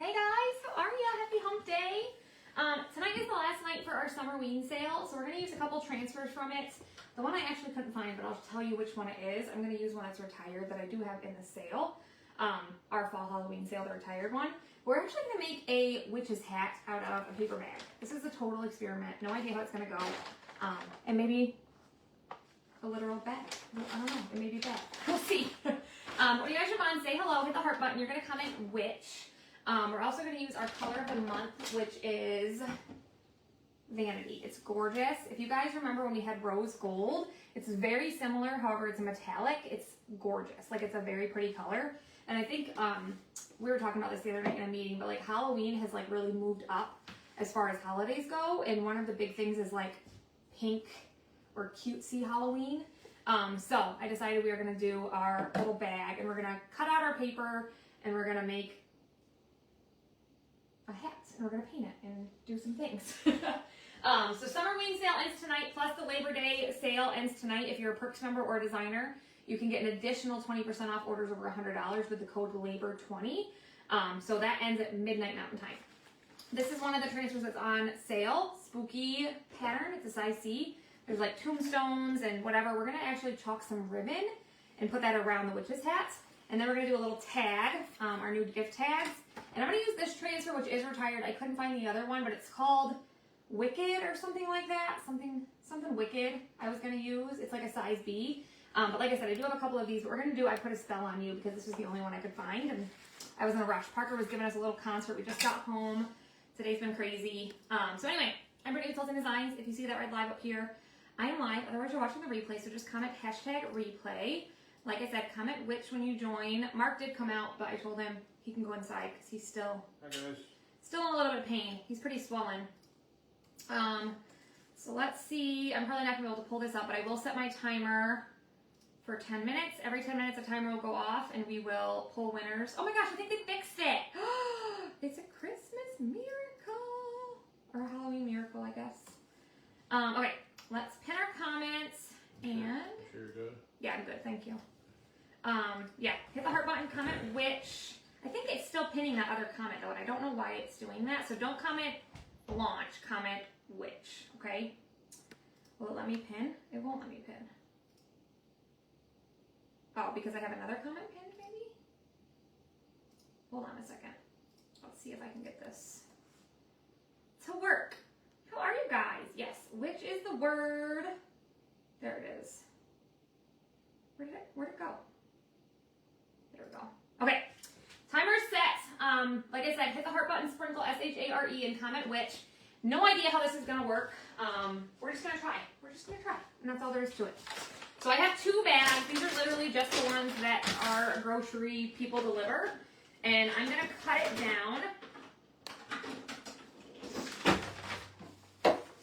Hey guys, how are ya? Happy hump day. Tonight is the last night for our summer ween sale, so we're going to use a couple transfers from it. The one I actually couldn't find, but I'll tell you which one it is. I'm going to use one that's retired that I do have in the sale. Our fall Halloween sale, the retired one. We're actually going to make a witch's hat out of a paper bag. This is a total experiment. No idea how it's going to go. And maybe a literal bag. I don't know. It may be bad. We'll see. When you guys jump on, say hello, hit the heart button. You're going to comment which. We're also going to use our color of the month, which is Vanity. It's gorgeous. If you guys remember when we had rose gold, it's very similar. However, it's a metallic. It's gorgeous. Like, it's a very pretty color. And I think we were talking about this the other night in a meeting, but like Halloween has like really moved up as far as holidays go. And one of the big things is like pink or cutesy Halloween. So I decided we were going to do our little bag, and we're going to cut out our paper, and we're going to make a hat, and we're going to paint it and do some things. So summer ween sale ends tonight, plus the Labor Day sale ends tonight. If you're a Perks member or a designer, you can get an additional 20% off orders over $100 with the code LABOR20. So that ends at midnight Mountain Time. This is one of the transfers that's on sale. Spooky pattern. It's a size C. There's like tombstones and whatever. We're going to actually chalk some ribbon and put that around the witch's hat. And then we're going to do a little tag, our new gift tags. And I'm going to use this transfer, which is retired. I couldn't find the other one, but it's called Wicked or something like that. Something Wicked I was going to use. It's like a size B. But like I said, I do have a couple of these. But we're going to do I Put a Spell on You because this was the only one I could find. And I was in a rush. Parker was giving us a little concert. We just got home. Today's been crazy. So anyway, I'm Brittany with Tools and Designs. If you see that red live up here, I am live. Otherwise, you're watching the replay. So just comment #replay. Like I said, comment which when you join. Mark did come out, but I told him he can go inside because he's still in a little bit of pain. He's pretty swollen. So let's see. I'm probably not going to be able to pull this up, but I will set my timer for 10 minutes. Every 10 minutes, a timer will go off, and we will pull winners. Oh my gosh, I think they fixed it. It's a Christmas miracle. Or a Halloween miracle, I guess. Okay, let's pin our comments. And Sure you're good? yeah, I'm good. Thank you. Yeah, hit the heart button, comment which. I think it's still pinning that other comment, though, and I don't know why it's doing that. So don't comment launch, comment which, okay? Will it let me pin? It won't let me pin. Oh, because I have another comment pinned, maybe? Hold on a second. Let's see if I can get this to work. How are you guys? Yes, which is the word? There it is. Where'd it go? There we go. Okay, timer's set. Like I said, hit the heart button, sprinkle SHARE, and comment which. No idea how this is gonna work. We're just gonna try. And that's all there is to it. So I have 2 bags. These are literally just the ones that our grocery people deliver. And I'm gonna cut it down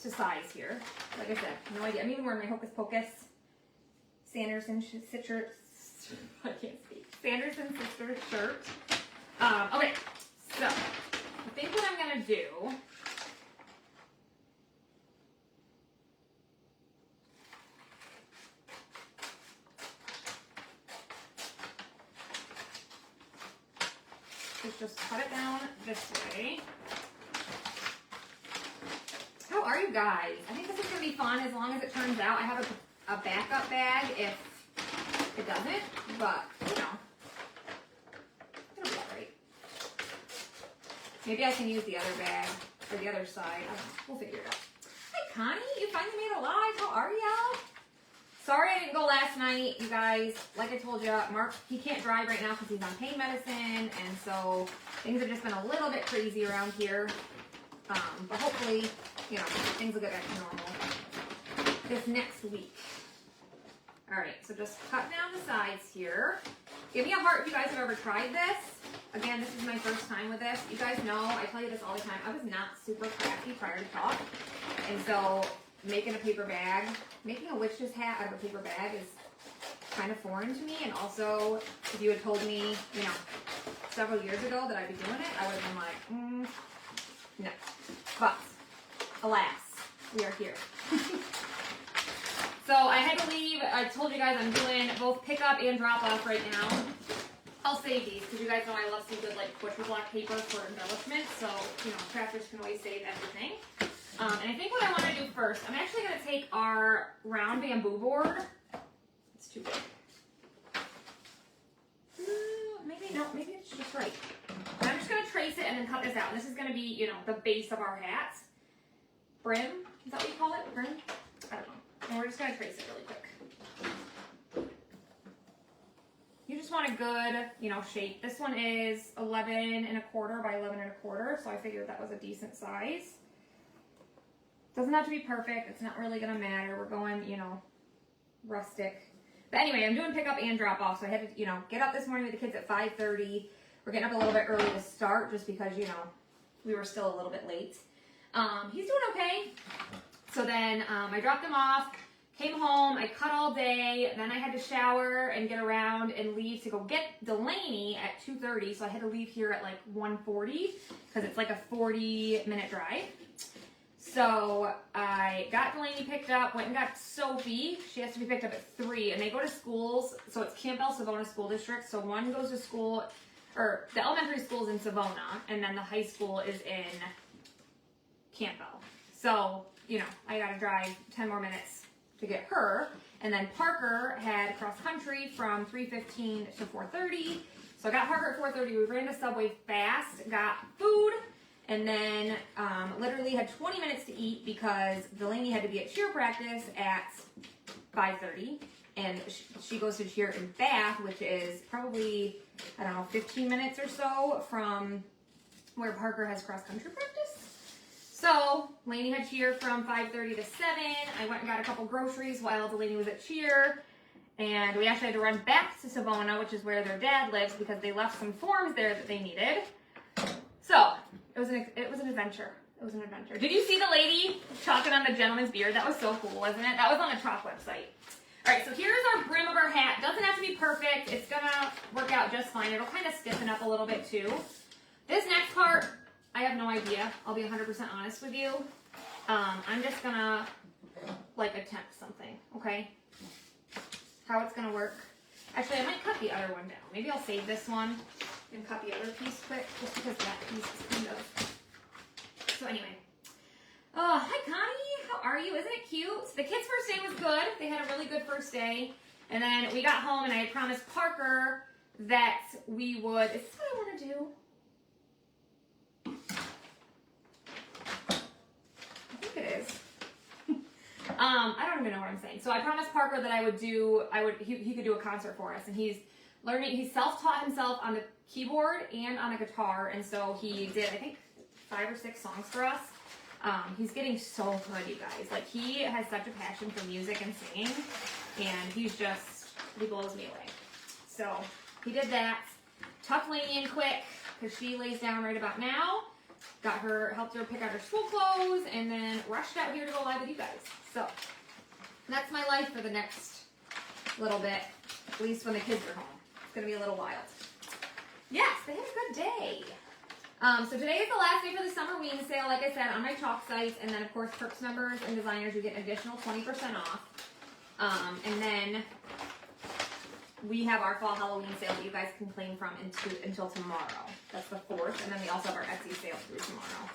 to size here. Like I said, no idea. I'm even wearing my Hocus Pocus Sanderson sister. I can't speak. Sanderson sister shirt. Okay, so I think what I'm gonna do is just cut it down this way. How are you guys? I think this is gonna be fun as long as it turns out. I have a backup bag if it doesn't, but you know, it'll be alright. Maybe I can use the other bag or the other side. I don't know. We'll figure it out. Hi Connie, you finally made it live. How are ya? Sorry I didn't go last night, you guys. Like I told you, Mark, he can't drive right now because he's on pain medicine, and so things have just been a little bit crazy around here. But hopefully, you know, things will get back to normal this next week. All right, so just cut down the sides here. Give me a heart if you guys have ever tried this. Again, this is my first time with this. You guys know, I tell you this all the time, I was not super crafty prior to talk. And so making a paper bag, making a witch's hat out of a paper bag is kind of foreign to me. And also, if you had told me, you know, several years ago that I'd be doing it, I would have been like, no. But, alas, we are here. So I had to leave. I told you guys I'm doing both pickup and drop off right now. I'll save these because you guys know I love some good like butcher block paper for embellishment. So, you know, crafters can always save everything. And I think what I want to do first, I'm actually going to take our round bamboo board. It's too big. Maybe it's just right. I'm just going to trace it and then cut this out. And this is going to be, you know, the base of our hat. Brim? Is that what you call it? Brim? I don't know. And we're just going to trace it really quick. You just want a good, you know, shape. This one is 11¼ by 11¼ so I figured that was a decent size. Doesn't have to be perfect. It's not really going to matter. We're going, you know, rustic. But anyway, I'm doing pickup and drop off, so I had to, you know, get up this morning with the kids at 5:30. We're getting up a little bit early to start just because, you know, we were still a little bit late. He's doing okay. So then I dropped him off, came home, I cut all day, then I had to shower and get around and leave to go get Delaney at 2:30, so I had to leave here at like 1:40 because it's like a 40-minute drive. So I got Delaney picked up, went and got Sophie. She has to be picked up at 3, and they go to schools. So it's Campbell Savona School District. So one goes to school, or the elementary school is in Savona, and then the high school is in Campbell. So, you know, I got to drive 10 more minutes to get her. And then Parker had cross country from 3:15 to 4:30. So I got Parker at 4:30. We ran to Subway fast, got food. And then literally had 20 minutes to eat because Delaney had to be at cheer practice at 5:30. And she goes to cheer in Bath, which is probably, I don't know, 15 minutes or so from where Parker has cross-country practice. So Delaney had cheer from 5:30 to 7. I went and got a couple groceries while Delaney was at cheer. And we actually had to run back to Savona, which is where their dad lives, because they left some forms there that they needed. So it was an adventure. It was an adventure. Did you see the lady chalking on the gentleman's beard? That was so cool, wasn't it? That was on the Chalk website. All right, so here's our brim of our hat. Doesn't have to be perfect. It's gonna work out just fine. It'll kind of stiffen up a little bit too. This next part, I have no idea. I'll be 100% honest with you. I'm just gonna like attempt something, okay? How it's gonna work. Actually, I might cut the other one down. Maybe I'll save this one and cut the other piece quick, just because that piece is kind of... So anyway. Oh, hi Connie, how are you? Isn't it cute? The kids' first day was good. They had a really good first day. And then we got home and I had promised Parker that we would... Is this what I want to do? I think it is. I don't even know what I'm saying. So I promised Parker that he could do a concert for us, and he's self-taught himself on the keyboard and on a guitar, and so he did, I think, 5 or 6 songs for us. He's getting so good, you guys. Like, he has such a passion for music and singing, and he blows me away. So he did that, tucked Lainey in quick, because she lays down right about now. Helped her pick out her school clothes, and then rushed out here to go live with you guys. So that's my life for the next little bit, at least when the kids are home. It's gonna be a little wild. Yes, they had a good day. So today is the last day for the summer ween sale, like I said, on my Chalk site, and then of course Perks members and designers, you get an additional 20% off. And then we have our fall Halloween sale that you guys can claim from until tomorrow. That's the 4th, and then we also have our Etsy sale through tomorrow.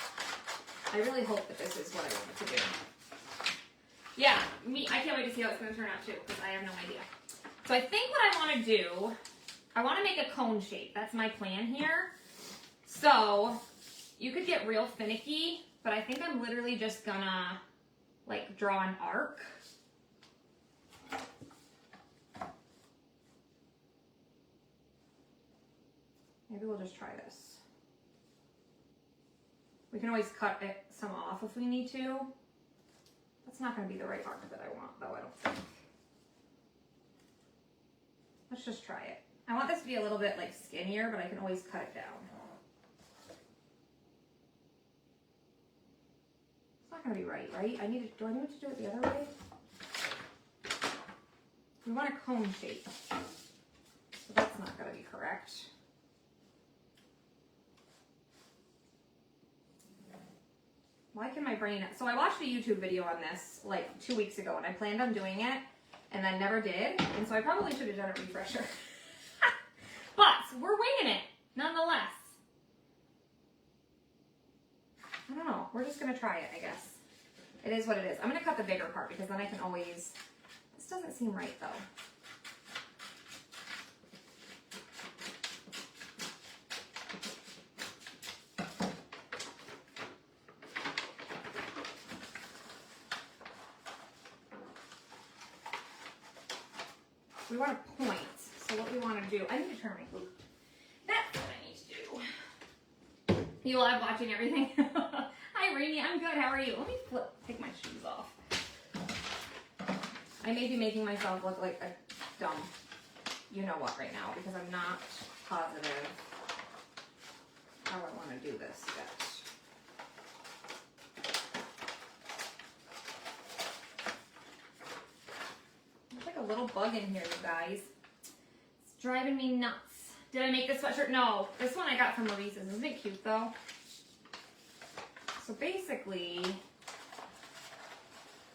I really hope that this is what I wanted to do. Yeah, I can't wait to see how it's going to turn out too, because I have no idea. So I think what I want to do, I want to make a cone shape. That's my plan here. So you could get real finicky, but I think I'm literally just gonna like draw an arc. Maybe we'll just try this. We can always cut some off if we need to. That's not going to be the right arc that I want, though, I don't think. Let's just try it. I want this to be a little bit like skinnier, but I can always cut it down. It's not going to be right? Do I need to do it the other way? We want a cone shape. So that's not going to be correct. Why can my brain... So I watched a YouTube video on this like 2 weeks ago, and I planned on doing it, and then never did. And so I probably should have done a refresher. But we're winging it, nonetheless. I don't know. We're just going to try it, I guess. It is what it is. I'm going to cut the bigger part because then I can always... This doesn't seem right, though. We want a point. So what we want to do... I need to turn my loop. That's what I need to do. You love watching everything? Hi, Rainy. I'm good. How are you? Let me take my shoes off. I may be making myself look like a dumb you-know-what right now because I'm not positive how I want to do this yet. There's like a little bug in here, you guys. It's driving me nuts. Did I make this sweatshirt? No. This one I got from Louise's. Isn't it cute, though? So basically,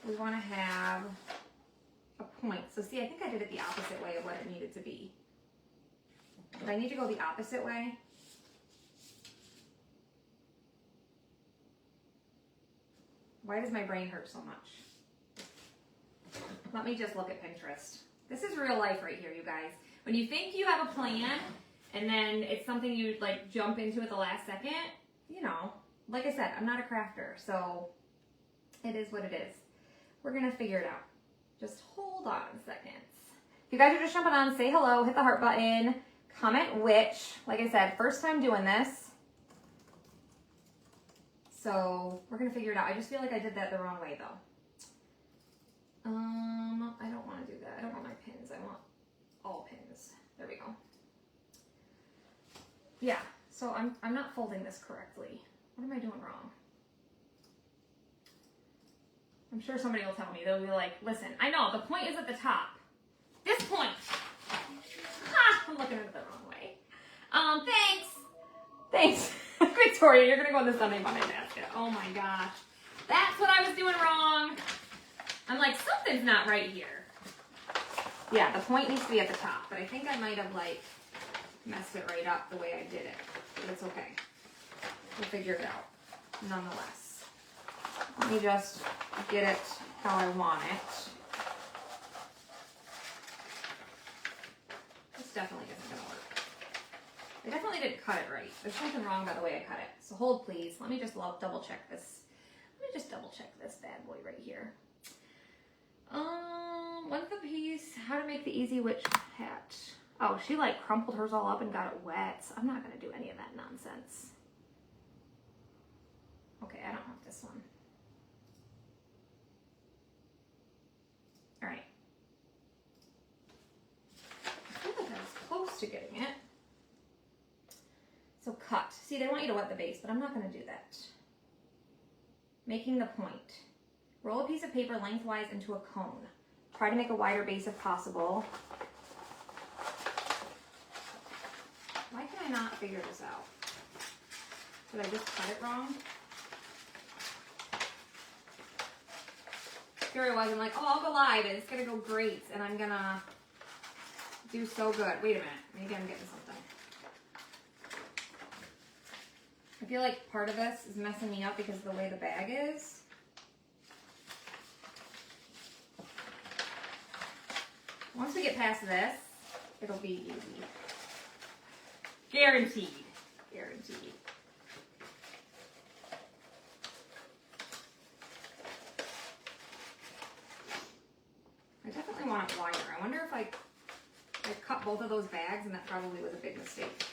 we want to have a point. So see, I think I did it the opposite way of what it needed to be. Did I need to go the opposite way? Why does my brain hurt so much? Let me just look at Pinterest. This is real life right here, you guys. When you think you have a plan, and then it's something you like jump into at the last second, you know, like I said, I'm not a crafter, so it is what it is. We're gonna figure it out. Just hold on seconds. If you guys are just jumping on, say hello, hit the heart button, comment which. Like I said, first time doing this. So we're gonna figure it out. I just feel like I did that the wrong way though. I don't wanna do that. I don't want my pins. I want all pins. There we go. Yeah, so I'm not folding this correctly. What am I doing wrong? I'm sure somebody will tell me. They'll be like, listen, I know, the point is at the top. This point. Ha! I'm looking at it the wrong way. Thanks. Thanks. Victoria, you're going to go in the Sunday Monday basket. Oh my gosh. That's what I was doing wrong. I'm like, something's not right here. Yeah, the point needs to be at the top, but I think I might have like messed it right up the way I did it. But it's okay. We'll figure it out nonetheless. Let me just get it how I want it. This definitely isn't going to work. I definitely didn't cut it right. There's something wrong by the way I cut it. So hold please. Let me just double check this. Let me just double check this bad boy right here. What's the piece? How to make the Easy Witch hat. Oh, she like crumpled hers all up and got it wet. So I'm not going to do any of that nonsense. Okay, I don't want this one. All right. I feel like I was close to getting it. So cut. See, they want you to wet the base, but I'm not going to do that. Making the point. Roll a piece of paper lengthwise into a cone. Try to make a wider base if possible. Why can I not figure this out? Did I just cut it wrong? Here I was, I'm like, oh, I'll go live, and it's gonna go great, and I'm gonna do so good. Wait a minute, maybe I'm getting something. I feel like part of this is messing me up because of the way the bag is. Once we get past this, it'll be easy. Guaranteed. Guaranteed. I definitely want it wider. I wonder if I cut both of those bags, and that probably was a big mistake.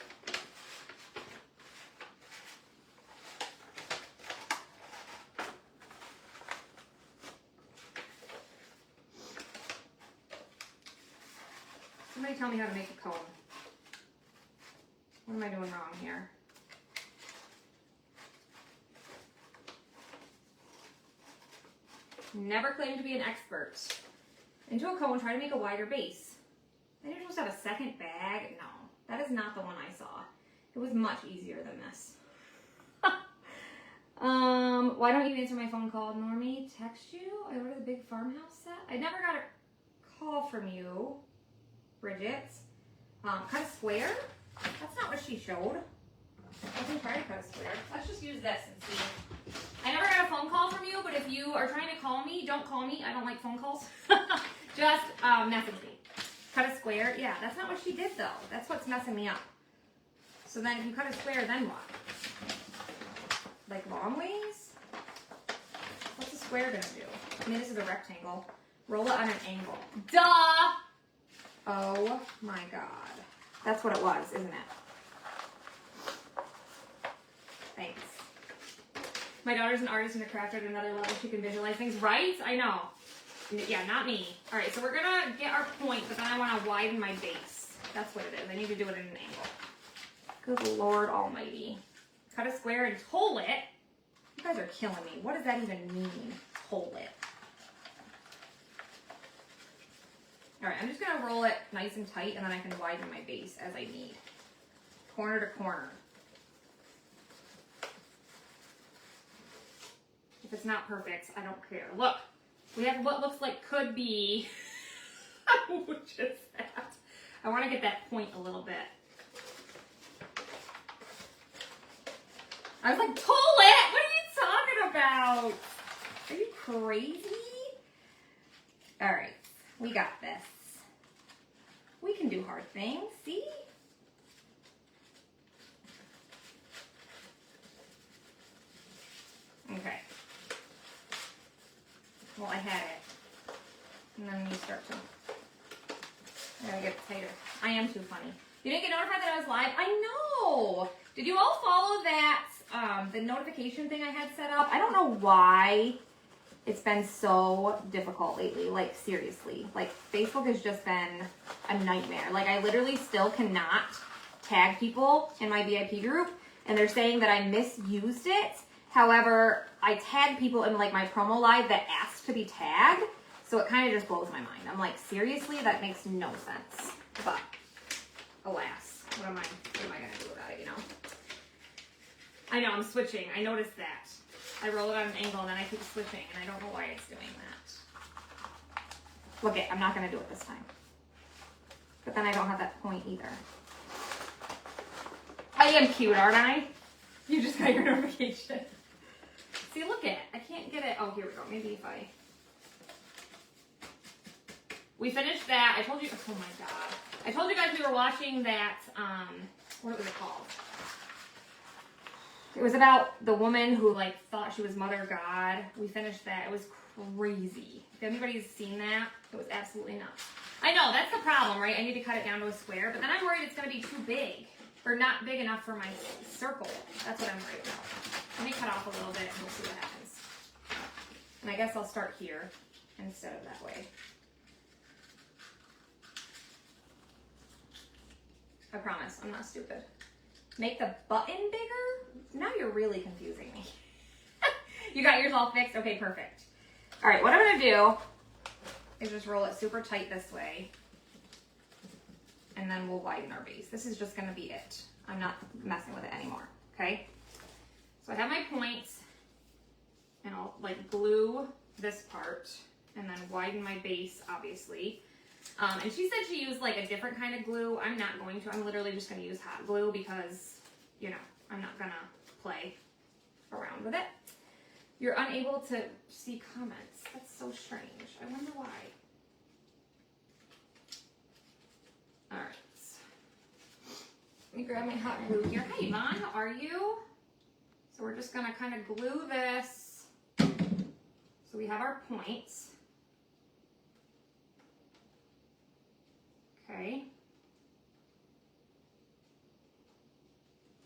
Somebody tell me how to make a cone. What am I doing wrong here? Never claim to be an expert. Into a cone, try to make a wider base. Then you're supposed to have a second bag? No, that is not the one I saw. It was much easier than this. Why don't you answer my phone call, Normie? Text you? I ordered the big farmhouse set. I never got a call from you, Bridget. Cut a square? That's not what she showed. I can try to cut a square. Let's just use this and see. I never got a phone call from you, but if you are trying to call me, don't call me. I don't like phone calls. Just message me. Cut a square. Yeah, that's not what she did though. That's what's messing me up. So then if you cut a square, then what? Like long ways? What's a square gonna do? I mean, this is a rectangle. Roll it on an angle. Duh! Oh my God. That's what it was, isn't it? Thanks. My daughter's an artist and a crafter at another level. She can visualize things, right? I know. Yeah, not me. All right, so we're gonna get our point, but then I wanna widen my base. That's what it is. I need to do it at an angle. Good Lord Almighty. Cut a square and toll it. You guys are killing me. What does that even mean? Toll it. All right, I'm just gonna roll it nice and tight, and then I can widen my base as I need. Corner to corner. If it's not perfect, I don't care. Look, we have what looks like could be, which is that. I wanna get that point a little bit. I was like, toll it! What are you talking about? Are you crazy? All right, we got this. We can do hard things, see? Okay. Well, I had it. And then you start to, I gotta get it tighter. I am too funny. You didn't get notified that I was live? I know! Did you all follow that, the notification thing I had set up? I don't know why it's been so difficult lately. Like, seriously. Like, Facebook has just been a nightmare. Like, I literally still cannot tag people in my VIP group, and they're saying that I misused it. However, I tagged people in, like, my promo live that asked to be tagged, so it kind of just blows my mind. I'm like, seriously? That makes no sense. But, alas, what am I going to do about it, you know? I know, I'm switching. I noticed that. I roll it on an angle and then I keep switching, and I don't know why it's doing that. Look it, I'm not going to do it this time. But then I don't have that point either. I am cute, aren't I? You just got your notification. See, look it. I can't get it. Oh, here we go. Maybe if I... We finished that. I told you... Oh, my God. I told you guys we were watching that... what was it called? It was about the woman who, like, thought she was Mother God. We finished that. It was crazy. If anybody's seen that, it was absolutely nuts. I know, that's the problem, right? I need to cut it down to a square, but then I'm worried it's going to be too big. Or not big enough for my circle. That's what I'm worried about. Let me cut off a little bit and we'll see what happens. And I guess I'll start here instead of that way. I promise, I'm not stupid. Make the button bigger? Now you're really confusing me. You got yours all fixed? Okay, perfect. All right, what I'm gonna do is just roll it super tight this way. And then we'll widen our base. This is just gonna be it. I'm not messing with it anymore, okay? So I have my points, and I'll like glue this part, and then widen my base, obviously. And she said she used like a different kind of glue. I'm not going to. I'm literally just going to use hot glue because, you know, I'm not going to play around with it. You're unable to see comments. That's so strange. I wonder why. All right. Let me grab my hot glue here. Hey, Yvonne, how are you? So we're just going to kind of glue this. So we have our points. Okay.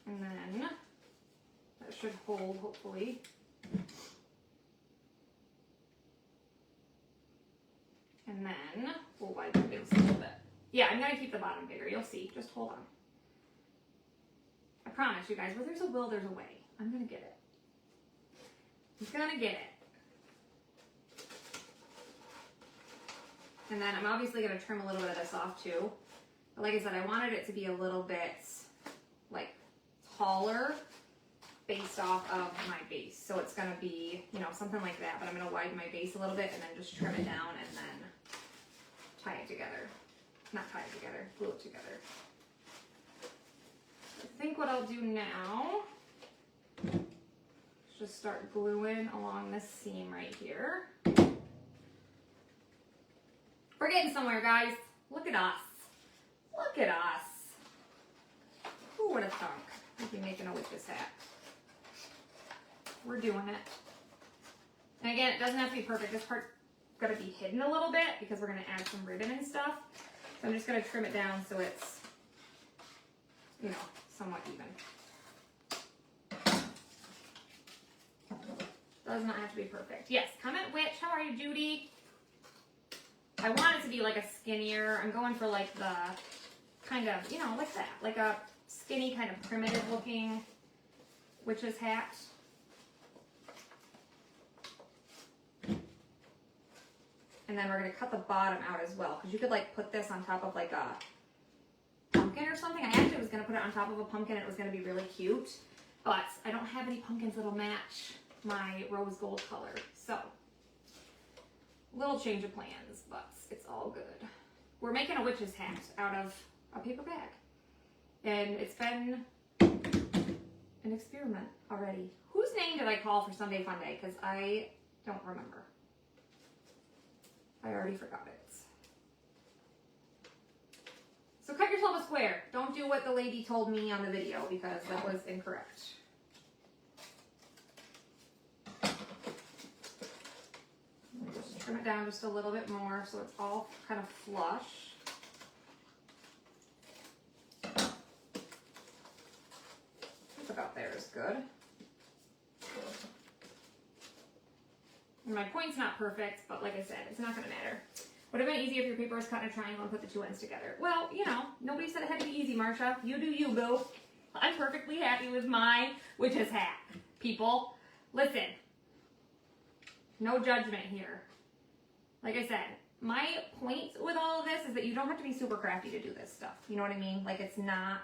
And then that should hold, hopefully. And then we'll widen the base a little bit. Yeah, I'm going to keep the bottom bigger. You'll see. Just hold on. I promise you guys, where there's a will, there's a way. I'm going to get it. I'm going to get it. And then I'm obviously going to trim a little bit of this off too. But like I said, I wanted it to be a little bit like taller based off of my base. So it's going to be, you know, something like that. But I'm going to widen my base a little bit and then just trim it down and then tie it together. Not tie it together, glue it together. think what I'll do now is just start gluing along this seam right here. We're getting somewhere, guys. Look at us. Look at us. Who would have thunk we'd be making a witch's hat? We're doing it. And again, it doesn't have to be perfect. This part's got to be hidden a little bit because we're going to add some ribbon and stuff. So I'm just going to trim it down so it's, you know, somewhat even. Does not have to be perfect. Yes, comment witch. How are you, Judy? I want it to be like a skinnier. I'm going for like the kind of, you know, like that. Like a skinny kind of primitive looking witch's hat. And then we're going to cut the bottom out as well. Because you could like put this on top of like a pumpkin or something. I actually was going to put it on top of a pumpkin. It was going to be really cute. But I don't have any pumpkins that'll match my rose gold color. So, little change of plans, but it's all good. We're making a witch's hat out of a paper bag. And it's been an experiment already. Whose name did I call for Sunday Fun Day? Because I don't remember. I already forgot it. So cut yourself a square. Don't do what the lady told me on the video because that was incorrect. Just trim it down just a little bit more so it's all kind of flush. About there is good. And my point's not perfect, but like I said, it's not gonna matter. Would have been easy if your paper was cut in a triangle and put the two ends together. Well, you know, nobody said it had to be easy, Marsha. You do you, boo. I'm perfectly happy with my witch's hat. People, listen. No judgment here. Like I said, my point with all of this is that you don't have to be super crafty to do this stuff. You know what I mean? Like it's not...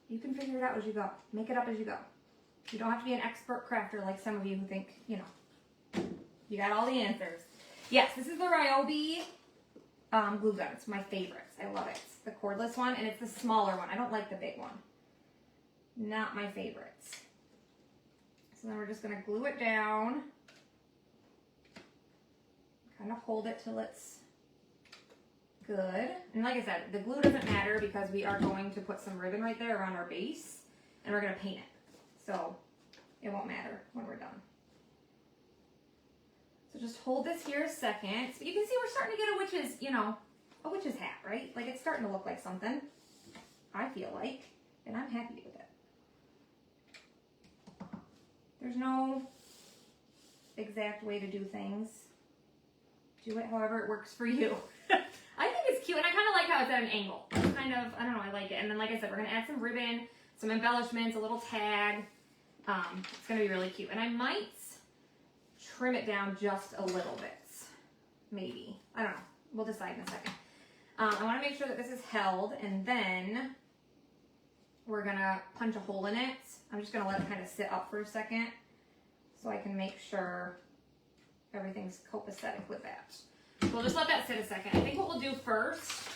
You can figure it out as you go. Make it up as you go. You don't have to be an expert crafter like some of you who think, you know, you got all the answers. Yes, this is the Ryobi glue gun. It's my favorites. I love it. It's the cordless one, and it's the smaller one. I don't like the big one. Not my favorites. So then we're just going to glue it down. Kind of hold it till it's good. And like I said, the glue doesn't matter because we are going to put some ribbon right there around our base, and we're going to paint it. So it won't matter when we're done. So just hold this here a second. So you can see we're starting to get a witch's, you know, a witch's hat, right? Like it's starting to look like something, I feel like, and I'm happy with it. There's no exact way to do things. Do it however it works for you. I think it's cute, and I kind of like how it's at an angle. It's kind of, I don't know, I like it. And then, like I said, we're going to add some ribbon, some embellishments, a little tag. It's going to be really cute. And I might trim it down just a little bit. Maybe. I don't know. We'll decide in a second. I want to make sure that this is held, and then we're going to punch a hole in it. I'm just going to let it kind of sit up for a second so I can make sure everything's copacetic with that. So we'll just let that sit a second. I think what we'll do first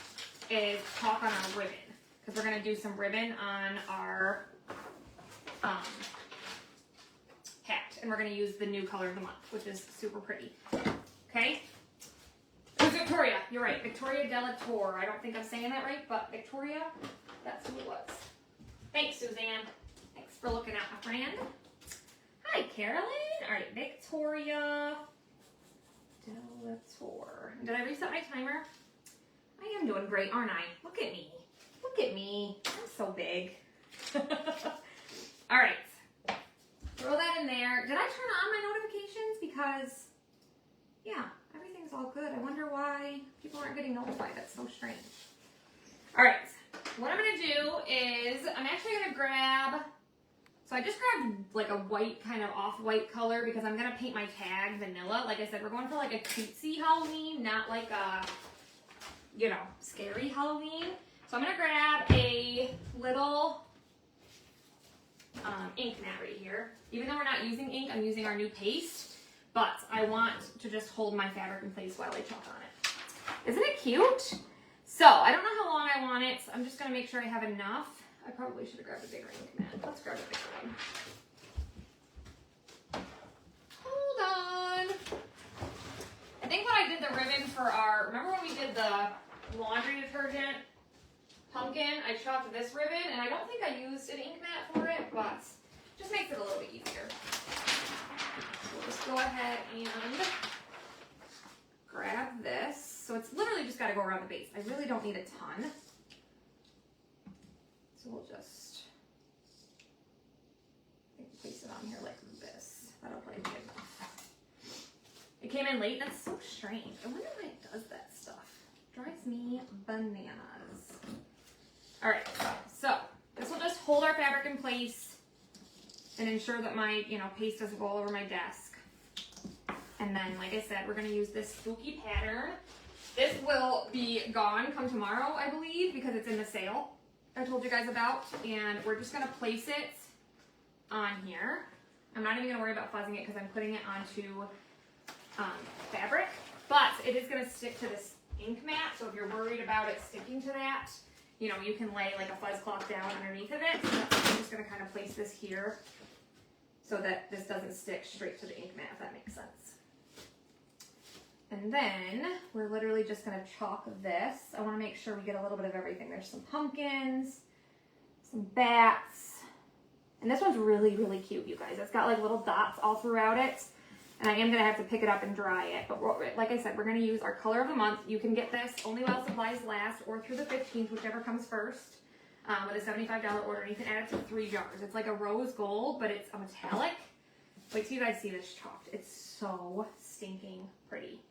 is talk on our ribbon, because we're going to do some ribbon on our hat, and we're going to use the new color of the month, which is super pretty. Okay? It was Victoria. You're right. Victoria Della Torre. I don't think I'm saying that right, but Victoria, that's who it was. Thanks, Suzanne. Thanks for looking out, my friend. Hi, Carolyn. All right, Victoria Della Torre. Did I reset my timer? I am doing great, aren't I? Look at me. Look at me. I'm so big. All right. Throw that in there. Did I turn on my notifications? Because, yeah, everything's all good. I wonder why people aren't getting notified. That's so strange. All right. What I'm going to do is I'm actually going to grab... So I just grabbed like a white, kind of off-white color because I'm going to paint my tag vanilla. Like I said, we're going for like a cutesy Halloween, not like a, you know, scary Halloween. So I'm going to grab a little ink mat right here. Even though we're not using ink, I'm using our new paste. But I want to just hold my fabric in place while I chalk on it. Isn't it cute? So I don't know how long I want it. So I'm just gonna make sure I have enough. I probably should have grabbed a bigger ink mat. Let's grab a bigger one. Hold on. I think when I did the ribbon for our, remember when we did the laundry detergent pumpkin, I chalked this ribbon, and I don't think I used an ink mat for it, but it just makes it a little bit easier. So we'll just go ahead and grab this. So it's literally just got to go around the base. I really don't need a ton. So we'll just place it on here like this. That'll probably be enough. It came in late. That's so strange. I wonder why it does that stuff. Drives me bananas. All right, so this will just hold our fabric in place and ensure that my, paste doesn't go all over my desk. And then, like I said, we're gonna use this spooky pattern. This will be gone come tomorrow, I believe, because it's in the sale I told you guys about. And we're just gonna place it on here. I'm not even gonna worry about fuzzing it because I'm putting it onto fabric, but it is gonna stick to this ink mat. So if you're worried about it sticking to that, you can lay like a fuzz cloth down underneath of it. So I'm just gonna kind of place this here so that this doesn't stick straight to the ink mat, if that makes sense. And then we're literally just gonna chalk this. I wanna make sure we get a little bit of everything. There's some pumpkins, some bats, and this one's really, really cute, you guys. It's got like little dots all throughout it. And I am gonna have to pick it up and dry it. But like I said, we're gonna use our color of the month. You can get this only while supplies last or through the 15th, whichever comes first, with a $75 order. And you can add it to 3 jars. It's like a rose gold, but it's a metallic. Wait till you guys see this chalked. It's so stinking pretty.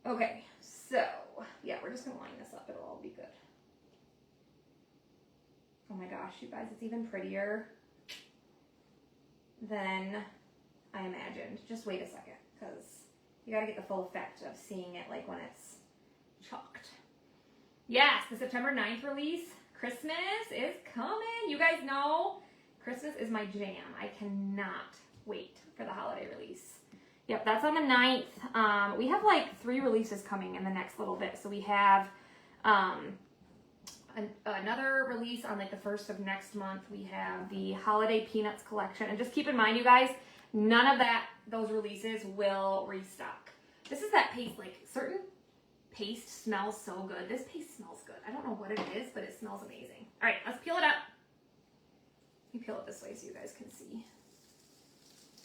Okay, so yeah, we're just gonna line this up. It'll all be good. Oh my gosh, you guys, it's even prettier than I imagined. Just wait a second, because you got to get the full effect of seeing it like when it's chalked. Yes, the September 9th release. Christmas is coming. You guys know Christmas is my jam. I cannot wait for the holiday release. Yep, that's on the 9th. We have like 3 releases coming in the next little bit. So we have another release on like the 1st of next month. We have the Holiday Peanuts collection. And just keep in mind, you guys, none of those releases will restock. This is that paste, like certain paste smells so good. This paste smells good. I don't know what it is, but it smells amazing. All right, let's peel it up. Let me peel it this way so you guys can see.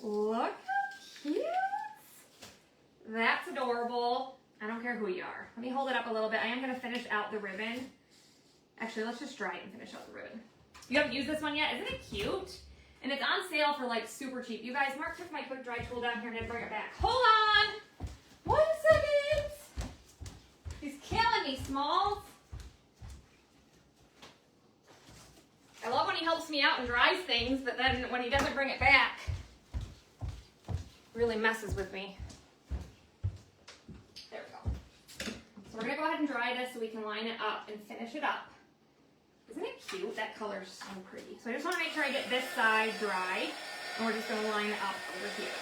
Look how cute. That's adorable. I don't care who you are. Let me hold it up a little bit. I am gonna finish out the ribbon. Actually, let's just dry it and finish out the ribbon. You haven't used this one yet? Isn't it cute? And it's on sale for like super cheap. You guys, Mark took my quick dry tool down here and didn't bring it back. Hold on! 1 second! He's killing me, Smalls. I love when he helps me out and dries things, but then when he doesn't bring it back, it really messes with me. There we go. So we're gonna go ahead and dry this so we can line it up and finish it up. Isn't it cute? That color's so pretty. So I just want to make sure I get this side dry, and we're just going to line it up over here.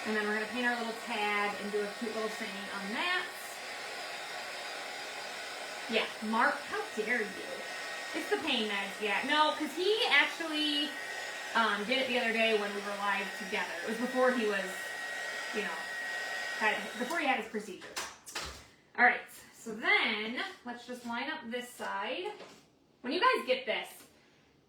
And then we're going to paint our little tag and do a cute little saying on that. Yeah, Mark, how dare you? It's the pain meds, yeah. No, because he actually did it the other day when we were live together. It was before he was, before he had his procedure. All right, so then let's just line up this side. When you guys get this,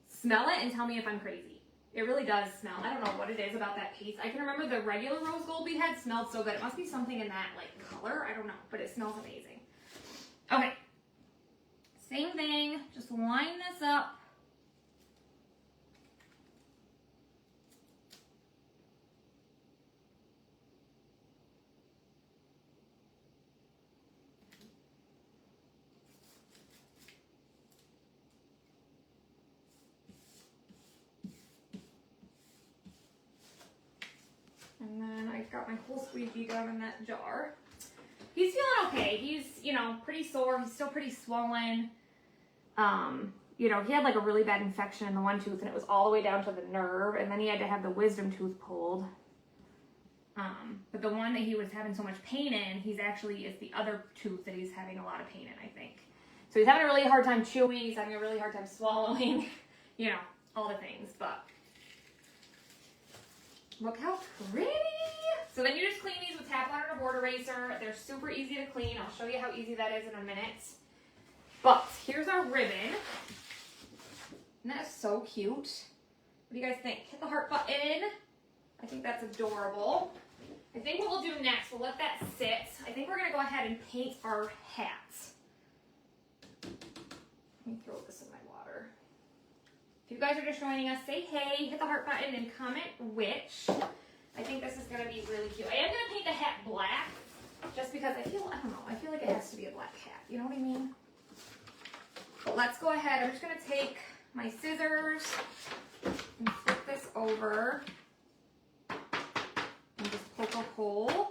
smell it and tell me if I'm crazy. It really does smell. I don't know what it is about that paste. I can remember the regular rose gold we had smelled so good. It must be something in that like color. I don't know, but it smells amazing. Okay, same thing. Just line this up. And then I got my whole squeegee gun in that jar. He's feeling okay. He's, pretty sore. He's still pretty swollen. He had like a really bad infection in the one tooth and it was all the way down to the nerve. And then he had to have the wisdom tooth pulled. But the one that he was having so much pain in, it's the other tooth that he's having a lot of pain in, I think. So he's having a really hard time chewing, he's having a really hard time swallowing, you know, all the things, but look how pretty. So then you just clean these with tap water and a board eraser. They're super easy to clean. I'll show you how easy that is in a minute. But here's our ribbon. Isn't that so cute? What do you guys think? Hit the heart button. I think that's adorable. I think what we'll do next, we'll let that sit. I think we're going to go ahead and paint our hats. Let me throw this in my water. If you guys are just joining us, say hey, hit the heart button, and comment which. I think this is going to be really cute. I am going to paint the hat black just because I feel like it has to be a black hat. You know what I mean? But let's go ahead. I'm just going to take my scissors and flip this over and just poke a hole.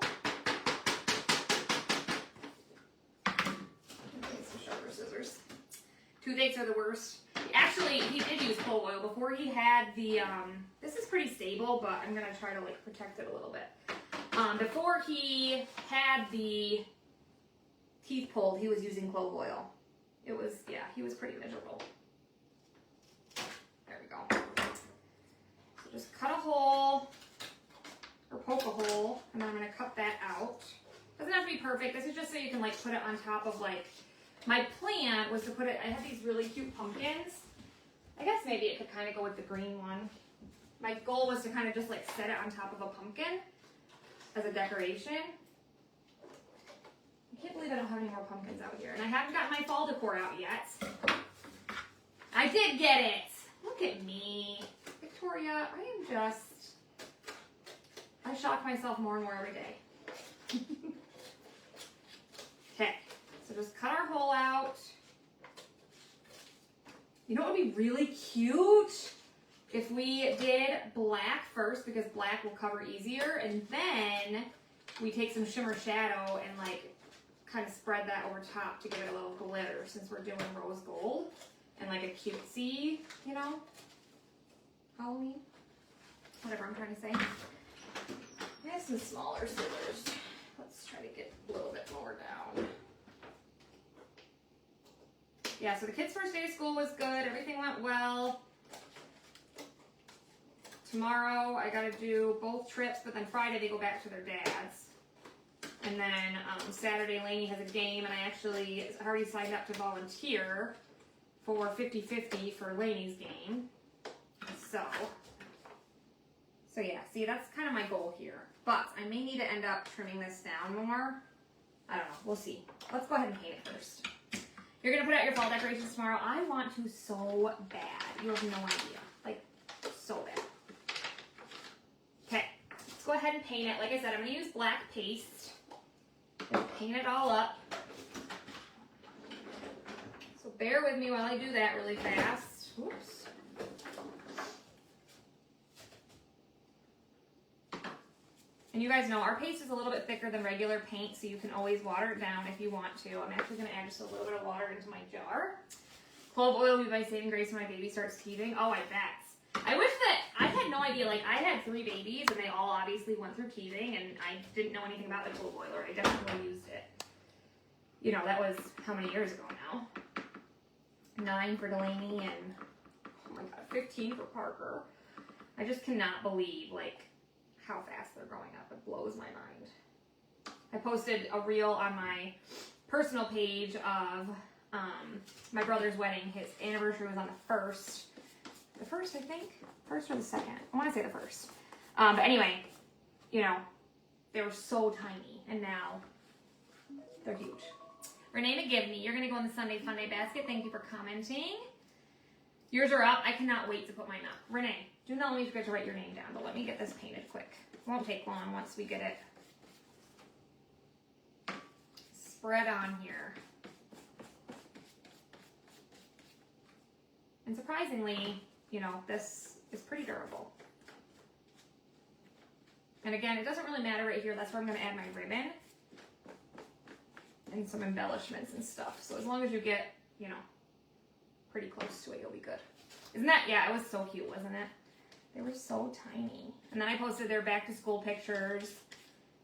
Get some sharper scissors. Toothaches are the worst. Actually, he did use clove oil before he had the, this is pretty stable, but I'm going to try to like protect it a little bit. Before he had the teeth pulled, he was using clove oil. It was, yeah, he was pretty miserable. There we go. So just cut a hole, or poke a hole, and then I'm going to cut that out. Doesn't have to be perfect. This is just so you can like put it on top of like, my plan was to put it, I have these really cute pumpkins. I guess maybe it could kind of go with the green one. My goal was to kind of just like set it on top of a pumpkin as a decoration. I can't believe I don't have any more pumpkins out here. And I haven't gotten my fall decor out yet. I did get it. Look at me. Victoria, I shock myself more and more every day. Okay. So just cut our hole out. You know what would be really cute? If we did black first, because black will cover easier, and then we take some shimmer shadow and like kind of spread that over top to give it a little glitter, since we're doing rose gold and like a cutesy, you know, Halloween, whatever I'm trying to say. I have some smaller scissors. Let's try to get a little bit more down. Yeah, so the kids' first day of school was good. Everything went well. Tomorrow I got to do both trips, but then Friday they go back to their dad's. And then Saturday Lainey has a game, and I actually already signed up to volunteer for 50-50 for Lainey's game. So yeah, see, that's kind of my goal here. But I may need to end up trimming this down more. I don't know. We'll see. Let's go ahead and paint it first. You're going to put out your fall decorations tomorrow. I want to so bad. You have no idea. Like, so bad. Okay. Let's go ahead and paint it. Like I said, I'm going to use black paste. And paint it all up. So bear with me while I do that really fast. Oops. And you guys know our paste is a little bit thicker than regular paint, so you can always water it down if you want to. I'm actually going to add just a little bit of water into my jar. Clove oil will be my saving grace when my baby starts teething. Oh, I bet. I wish that I had no idea. Like, I had 3 babies, and they all obviously went through teething, and I didn't know anything about the clove oil, or I definitely used it. You know, that was how many years ago now? 9 for Delaney, and oh my god, 15 for Parker. I just cannot believe, like, how fast they're growing up. It blows my mind. I posted a reel on my personal page of my brother's wedding. His anniversary was on the 1st. The 1st, I think? 1st or the 2nd? I want to say the 1st. But anyway, you know, they were so tiny, and now they're huge. Renee McGivney, you're going to go in the Sunday Funday basket. Thank you for commenting. Yours are up. I cannot wait to put mine up. Renee, do not let me forget to write your name down, but let me get this painted quick. It won't take long once we get it spread on here. And surprisingly, you know, this is pretty durable. And again, it doesn't really matter right here. That's where I'm going to add my ribbon and some embellishments and stuff. So as long as you get, you know, pretty close to it, you'll be good. Isn't that, yeah, it was so cute, wasn't it? They were so tiny. And then I posted their back to school pictures.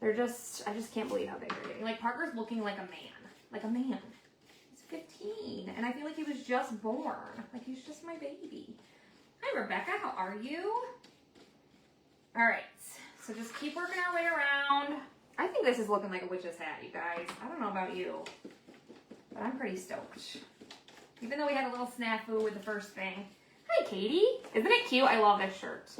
They're just, I just can't believe how big they're getting. Like, Parker's looking like a man. Like a man. He's 15, and I feel like he was just born. Like, he's just my baby. Hi, Rebecca. How are you? All right. So just keep working our way around. I think this is looking like a witch's hat, you guys. I don't know about you, but I'm pretty stoked. Even though we had a little snafu with the first thing. Hi, Katie. Isn't it cute? I love this shirt.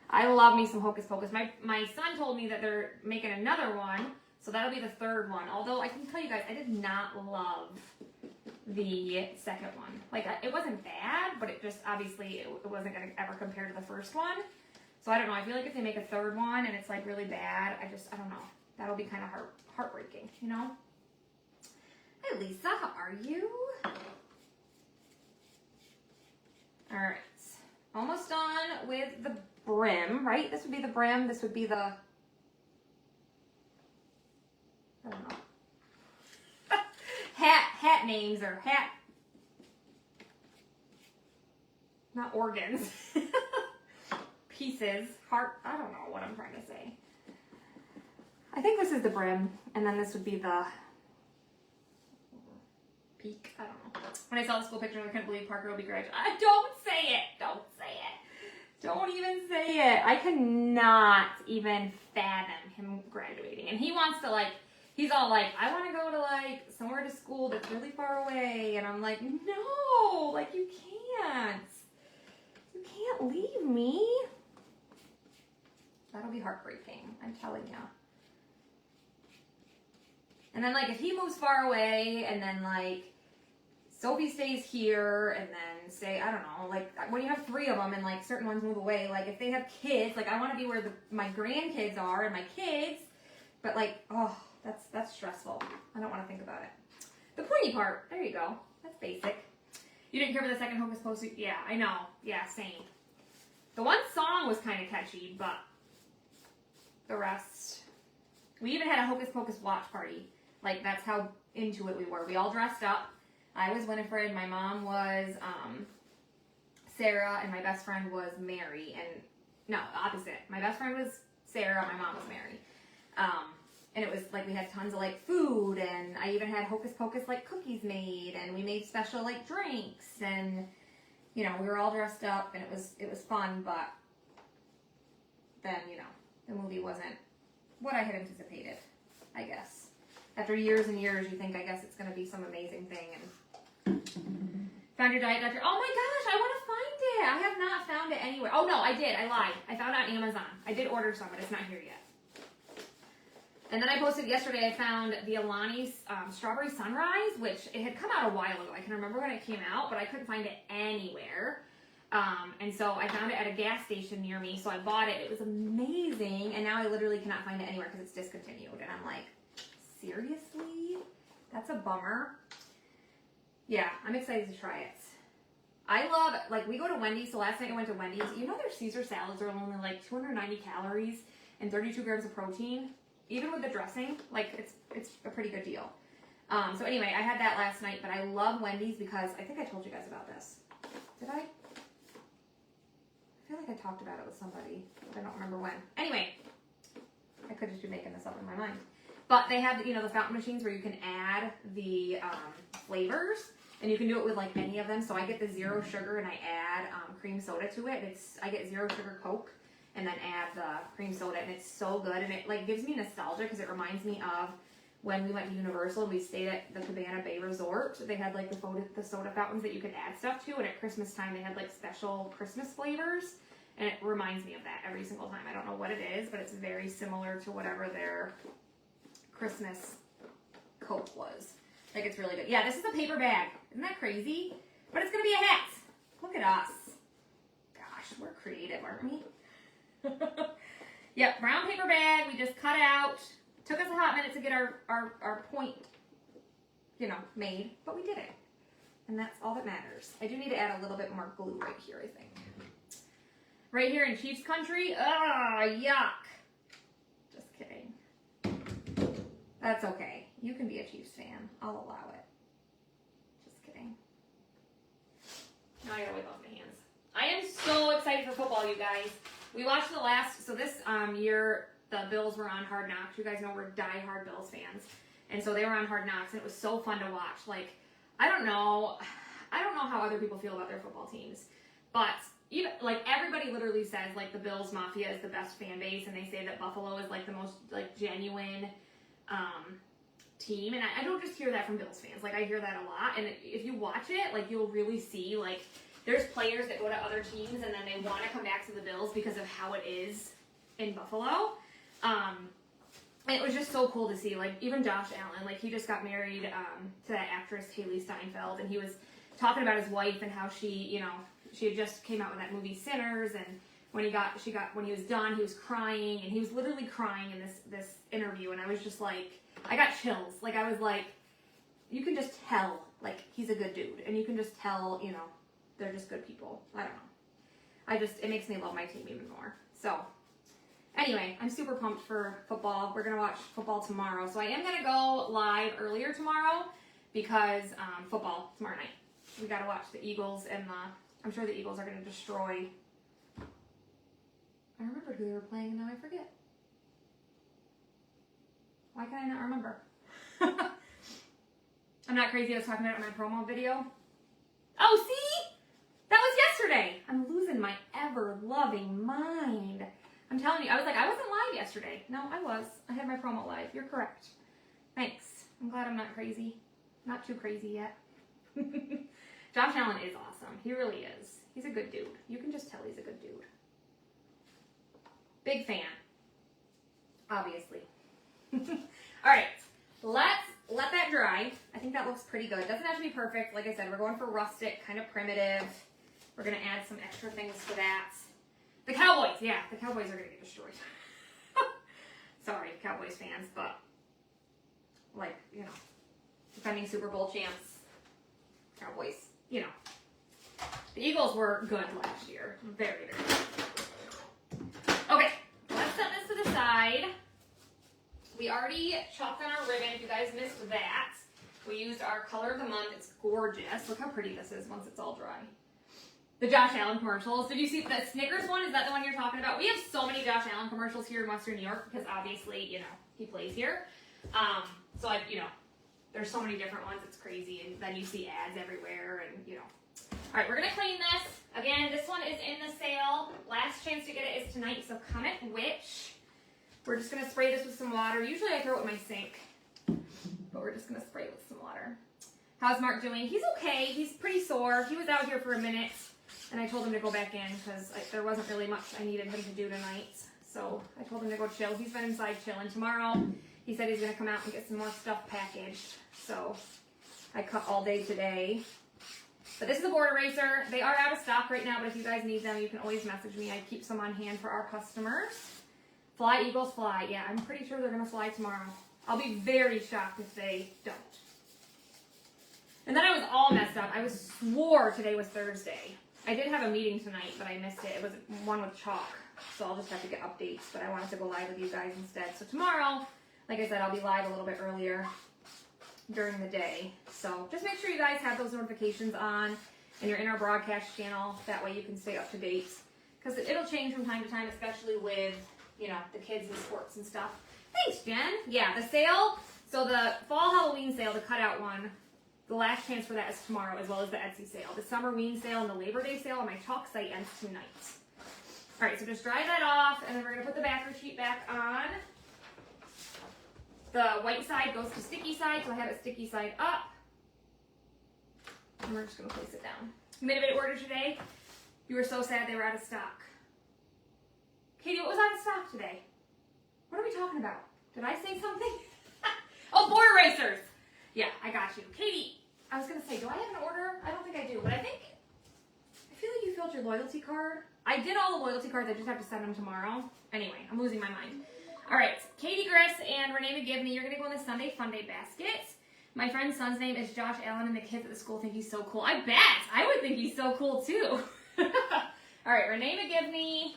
I love me some Hocus Pocus. My son told me that they're making another one, so that'll be the third one. Although I can tell you guys, I did not love the second one. Like, it wasn't bad, but it just, obviously, it wasn't going to ever compare to the first one. So I don't know. I feel like if they make a third one and it's like really bad, I don't know. That'll be kind of heartbreaking, you know? Hi, Lisa. How are you? All right. Almost done with the brim, right? This would be the brim. This would be the, I don't know. hat names or hat, not organs. Pieces, heart, I don't know what I'm trying to say. I think this is the brim, and then this would be the peak. I don't know. When I saw the school picture, I couldn't believe Parker will be graduating. Don't say it. Don't say it. Don't even say it. I cannot even fathom him graduating. And he wants to, like, he's all like, I want to go to, like, somewhere to school that's really far away. And I'm like, no, like, you can't. You can't leave me. That'll be heartbreaking, I'm telling you. And then, like, if he moves far away and then, like, Sophie stays here and then say, I don't know, like, when you have 3 of them and, like, certain ones move away, like, if they have kids, like, I want to be where my grandkids are and my kids, but, like, oh, that's stressful. I don't want to think about it. The pointy part, there you go. That's basic. You didn't care for the second Hocus Pocus? Yeah, I know. Yeah, same. The one song was kind of catchy, but the rest. We even had a Hocus Pocus watch party. Like, that's how into it we were. We all dressed up. I was Winifred, my mom was Sarah, and my best friend was Mary. And no, opposite. My best friend was Sarah, my mom was Mary. And it was like we had tons of like food, and I even had Hocus Pocus like cookies made, and we made special like drinks, and you know, we were all dressed up, and it was fun, but then, you know, the movie wasn't what I had anticipated, I guess. After years and years, you think, I guess it's going to be some amazing thing. And found your diet doctor. Oh my gosh, I want to find it. I have not found it anywhere. Oh no, I did. I lied. I found it on Amazon. I did order some, but it's not here yet. And then I posted yesterday, I found the Alani's Strawberry Sunrise, which it had come out a while ago. I can remember when it came out, but I couldn't find it anywhere. And so I found it at a gas station near me, so I bought it. It was amazing, and now I literally cannot find it anywhere because it's discontinued. And I'm like, seriously? That's a bummer. Yeah, I'm excited to try it. I love, like, we go to Wendy's, so last night I went to Wendy's. You know their Caesar salads are only like 290 calories and 32 grams of protein? Even with the dressing, like, it's a pretty good deal. So anyway, I had that last night, but I love Wendy's because, I think I told you guys about this. Did I? I feel like I talked about it with somebody, but I don't remember when. Anyway, I could just be making this up in my mind. But they have, you know, the fountain machines where you can add the flavors, and you can do it with like any of them. So I get the 0 sugar and I add cream soda to it. I get 0 sugar Coke and then add the cream soda, and it's so good. And it like gives me nostalgia because it reminds me of when we went to Universal and we stayed at the Cabana Bay Resort. They had like the soda fountains that you could add stuff to, and at Christmas time they had like special Christmas flavors. And it reminds me of that every single time. I don't know what it is, but it's very similar to whatever their Christmas Coke was. Like, it's really good. Yeah, this is a paper bag. Isn't that crazy? But it's going to be a hat. Look at us. Gosh, we're creative, aren't we? Yep, brown paper bag. We just cut out. Took us a hot minute to get our point, you know, made. But we did it. And that's all that matters. I do need to add a little bit more glue right here, I think. Right here in Chiefs country. Ugh, yuck. Just kidding. That's okay. You can be a Chiefs fan. I'll allow it. Just kidding. Now I gotta wipe off my hands. I am so excited for football, you guys. We watched the last, so this year, the Bills were on Hard Knocks. You guys know we're diehard Bills fans. And so they were on Hard Knocks, and it was so fun to watch. Like, I don't know how other people feel about their football teams, but even, like, everybody literally says, like, the Bills Mafia is the best fan base, and they say that Buffalo is, like, the most, like, genuine team. And I don't just hear that from Bills fans. Like, I hear that a lot. And if you watch it, like, you'll really see, like, there's players that go to other teams, and then they want to come back to the Bills because of how it is in Buffalo. It was just so cool to see, like, even Josh Allen, like, he just got married to that actress Haley Steinfeld, and he was talking about his wife and how she, you know, she had just came out with that movie Sinners, and when he was done, he was crying, and he was literally crying in this interview, and I was just like, I got chills. Like, I was like, you can just tell, like, he's a good dude, and you can just tell, you know, they're just good people. I don't know. It makes me love my team even more. So, anyway, I'm super pumped for football. We're going to watch football tomorrow. So I am going to go live earlier tomorrow because football tomorrow night. We got to watch the Eagles, and I'm sure the Eagles are going to destroy. I remembered who they were playing, and now I forget. Why can I not remember? I'm not crazy. I was talking about it in my promo video. Oh, see? That was yesterday. I'm losing my ever-loving mind. I'm telling you, I was like, I wasn't live yesterday. No, I was. I had my promo live. You're correct. Thanks. I'm glad I'm not crazy. Not too crazy yet. Josh Allen is awesome. He really is. He's a good dude. You can just tell he's a good dude. Big fan. Obviously. All right. Let's let that dry. I think that looks pretty good. It doesn't have to be perfect. Like I said, we're going for rustic, kind of primitive. We're going to add some extra things to that. The Cowboys, yeah, the Cowboys are going to get destroyed. Sorry, Cowboys fans, but, like, you know, defending Super Bowl champs, Cowboys, you know. The Eagles were good last year. Very, very good. Okay, let's set this to the side. We already chalked on our ribbon. If you guys missed that, we used our color of the month. It's gorgeous. Look how pretty this is once it's all dry. The Josh Allen commercials. Did you see the Snickers one? Is that the one you're talking about? We have so many Josh Allen commercials here in Western New York because obviously, you know, he plays here. So, you know, there's so many different ones. It's crazy. And then you see ads everywhere and, you know. All right, we're going to clean this. Again, this one is in the sale. Last chance to get it is tonight, so comment which. We're just going to spray this with some water. Usually I throw it in my sink, but we're just going to spray it with some water. How's Mark doing? He's okay. He's pretty sore. He was out here for a minute, and I told him to go back in because there wasn't really much I needed him to do tonight. So I told him to go chill. He's been inside chilling. Tomorrow, he said he's going to come out and get some more stuff packaged. So I cut all day today. But this is a board eraser. They are out of stock right now, but if you guys need them, you can always message me. I keep some on hand for our customers. Fly, Eagles, fly. Yeah, I'm pretty sure they're going to fly tomorrow. I'll be very shocked if they don't. And then I was all messed up. I swore today was Thursday. I did have a meeting tonight, but I missed it. It was one with Chalk, so I'll just have to get updates. But I wanted to go live with you guys instead. So tomorrow, like I said, I'll be live a little bit earlier during the day. So just make sure you guys have those notifications on and you're in our broadcast channel. That way you can stay up to date. Because it'll change from time to time, especially with, you know, the kids and sports and stuff. Thanks, Jen. Yeah, the sale. So the fall Halloween sale, the cutout one, the last chance for that is tomorrow, as well as the Etsy sale. The summer ween sale and the Labor Day sale on my Chalk site ends tonight. All right, so just dry that off, and then we're going to put the backer sheet back on. The white side goes to sticky side, so I have it sticky side up. And we're just going to place it down. You made a bit of order today. You were so sad they were out of stock. Katie, what was out of stock today? What are we talking about? Did I say something? Oh, board erasers. Yeah, I got you. Katie, I was going to say, do I have an order? I don't think I do, but I feel like you filled your loyalty card. I did all the loyalty cards. I just have to send them tomorrow. Anyway, I'm losing my mind. All right, Katie Griss and Renee McGivney, you're going to go in the Sunday Fun Day basket. My friend's son's name is Josh Allen, and the kids at the school think he's so cool. I bet. I would think he's so cool, too. All right, Renee McGivney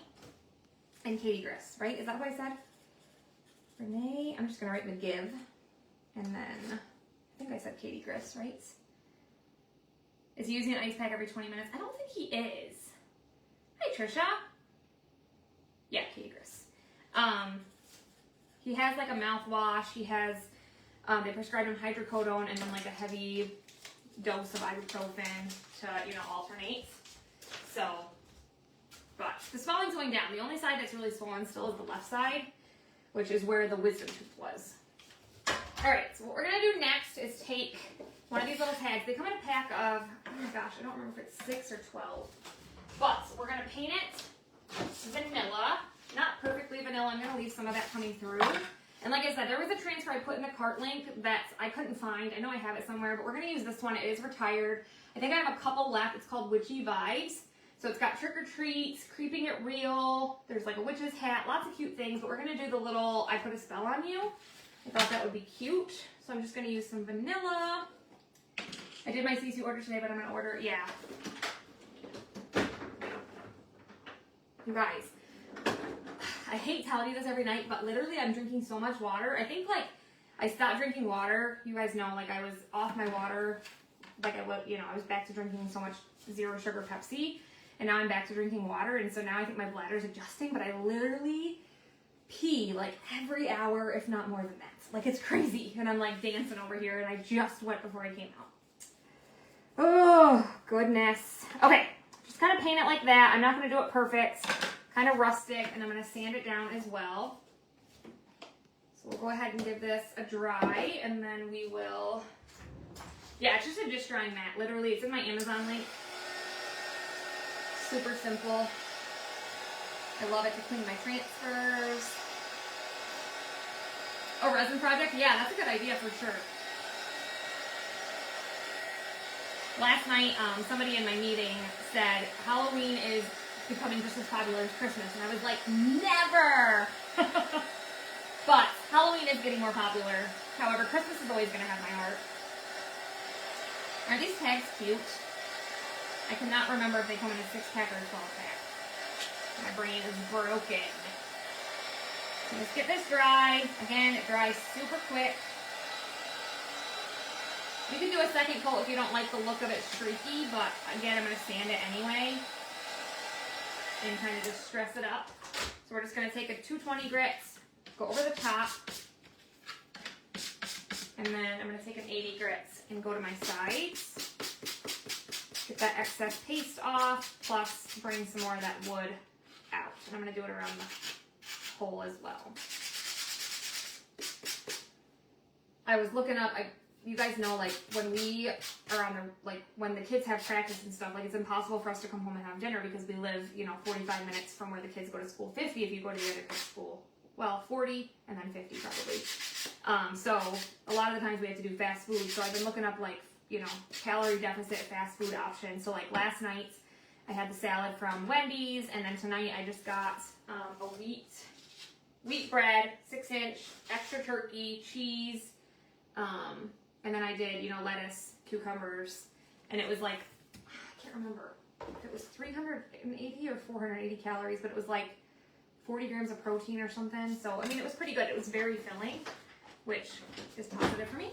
and Katie Griss, right? Is that what I said? Renee, I'm just going to write McGiv, and then I think I said Katie Griss, right? Is he using an ice pack every 20 minutes? I don't think he is. Hi, Trisha. Yeah, Katie Griss. He has like a mouthwash. He has, they prescribed him hydrocodone and then like a heavy dose of ibuprofen to, you know, alternate. So, but the swelling's going down. The only side that's really swollen still is the left side, which is where the wisdom tooth was. All right, so what we're gonna do next is take one of these little tags. They come in a pack of, oh my gosh, I don't remember if it's 6 or 12. But we're gonna paint it vanilla, not perfectly vanilla. I'm gonna leave some of that coming through. And like I said, there was a transfer I put in the cart link that I couldn't find. I know I have it somewhere, but we're gonna use this one. It is retired. I think I have a couple left. It's called Witchy Vibes. So it's got trick or treats, creeping it real. There's like a witch's hat, lots of cute things. But we're gonna do the little I put a spell on you. I thought that would be cute. So I'm just gonna use some vanilla. I did my CC order today, but I'm gonna order, yeah. You guys, I hate telling you this every night, but literally I'm drinking so much water. I think like I stopped drinking water. You guys know, like I was off my water. Like I was, you know, I was back to drinking so much zero sugar Pepsi, and now I'm back to drinking water. And so now I think my bladder's adjusting, but I literally pee like every hour, if not more than that. Like it's crazy. And I'm like dancing over here, and I just went before I came out. Oh, goodness. Okay, just kind of paint it like that. I'm not going to do it perfect. Kind of rustic, and I'm going to sand it down as well. So we'll go ahead and give this a dry, and then we will... Yeah, it's just a dish drying mat. Literally, it's in my Amazon link. Super simple. I love it to clean my transfers. Oh, resin project? Yeah, that's a good idea for sure. Last night, somebody in my meeting said Halloween is becoming just as popular as Christmas, and I was like, never! But Halloween is getting more popular. However, Christmas is always going to have my heart. Are these tags cute? I cannot remember if they come in a 6-pack or a 12-pack. My brain is broken. So let's get this dry. Again, it dries super quick. You can do a second coat if you don't like the look of it streaky, but again, I'm going to sand it anyway and kind of just stress it up. So we're just going to take a 220 grits, go over the top, and then I'm going to take an 80 grits and go to my sides. Get that excess paste off, plus bring some more of that wood out. And I'm going to do it around the hole as well. I was looking up, you guys know, like, when we are on the, like, when the kids have practice and stuff, like, it's impossible for us to come home and have dinner because we live, you know, 45 minutes from where the kids go to school, 50 if you go to the other kids' school. Well, 40 and then 50 probably. So a lot of the times we have to do fast food. So I've been looking up, like, you know, calorie deficit fast food options. So, like, last night I had the salad from Wendy's, and then tonight I just got a wheat bread, 6-inch, extra turkey, cheese, and then I did, you know, lettuce, cucumbers, and it was like, I can't remember if it was 380 or 480 calories, but it was like 40 grams of protein or something. So, I mean, it was pretty good. It was very filling, which is positive for me.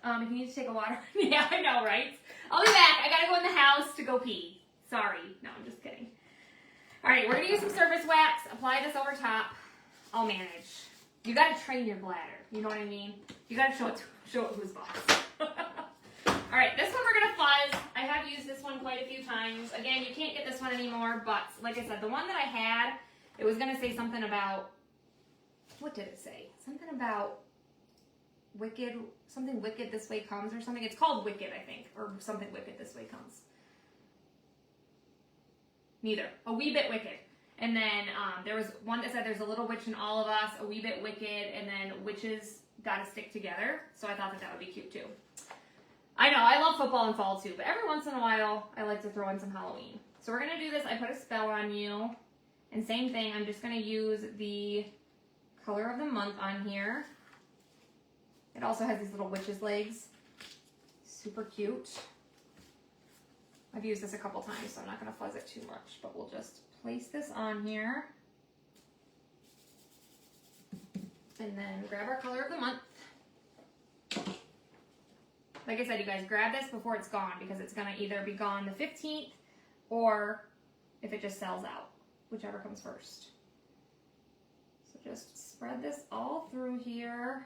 If you need to take a water, yeah, I know, right? I'll be back. I gotta go in the house to go pee. Sorry. No, I'm just kidding. All right, we're gonna use some surface wax, apply this over top. I'll manage. You gotta train your bladder. You know what I mean? You gotta show it who's boss. All right, this one we're gonna fuzz. I have used this one quite a few times. Again, you can't get this one anymore, but like I said, the one that I had, it was gonna say something about, what did it say? Something about wicked, something wicked this way comes or something. It's called Wicked, I think, or something wicked this way comes. Neither. A wee bit wicked. And then there was one that said there's a little witch in all of us, a wee bit wicked, and then witches gotta stick together. So I thought that that would be cute too. I know, I love football and fall too, but every once in a while I like to throw in some Halloween. So we're gonna do this. I put a spell on you. And same thing, I'm just gonna use the color of the month on here. It also has these little witch's legs. Super cute. I've used this a couple times, so I'm not going to fuzz it too much, but we'll just place this on here. And then grab our color of the month. Like I said, you guys, grab this before it's gone because it's going to either be gone the 15th or if it just sells out, whichever comes first. So just spread this all through here.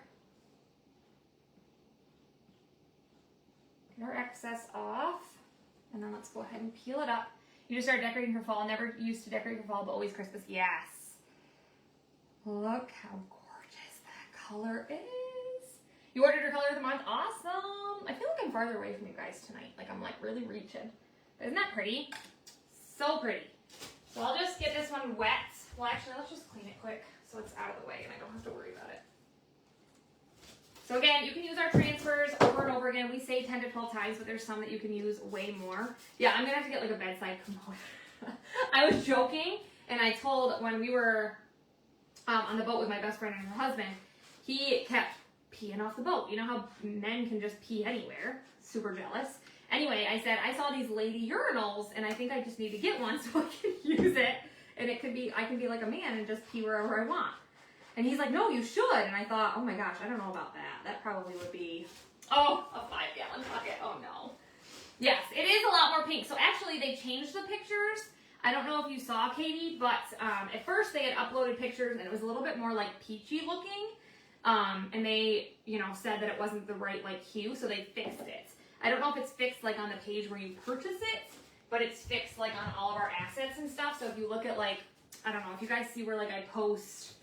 Get our excess off. And then let's go ahead and peel it up. You just start decorating for fall. Never used to decorate for fall, but always Christmas. Yes. Look how gorgeous that color is. You ordered your color of the month? Awesome. I feel like I'm farther away from you guys tonight. Like I'm like really reaching. Isn't that pretty? So pretty. So I'll just get this one wet. Well, actually, let's just clean it quick so it's out of the way and I don't have to worry about it. So again, you can use our transfers over and over again. We say 10 to 12 times, but there's some that you can use way more. Yeah, I'm gonna have to get like a bedside commode. I was joking, and I told when we were on the boat with my best friend and her husband, he kept peeing off the boat. You know how men can just pee anywhere? Super jealous. Anyway, I said, I saw these lady urinals, and I think I just need to get one so I can use it. And it could be, I can be like a man and just pee wherever I want. And he's like, no, you should. And I thought, oh my gosh, I don't know about that. That probably would be, oh, a 5-gallon bucket. Oh no. Yes, it is a lot more pink. So actually they changed the pictures. I don't know if you saw, Katie, but at first they had uploaded pictures and it was a little bit more like peachy looking. And they, you know, said that it wasn't the right like hue, so they fixed it. I don't know if it's fixed like on the page where you purchase it, but it's fixed like on all of our assets and stuff. So if you look at like, I don't know, if you guys see where like I post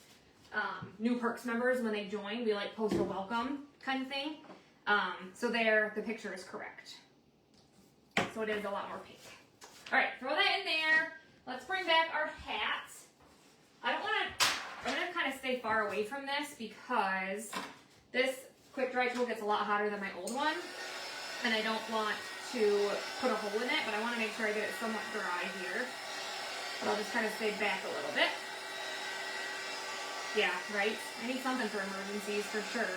new Perks members when they join, we like post a welcome kind of thing. So there, the picture is correct. So it is a lot more pink. All right, throw that in there. Let's bring back our hat. I'm gonna kind of stay far away from this because this quick dry tool gets a lot hotter than my old one. And I don't want to put a hole in it, but I want to make sure I get it somewhat dry here. But I'll just kind of stay back a little bit. Yeah, right? I need something for emergencies for sure.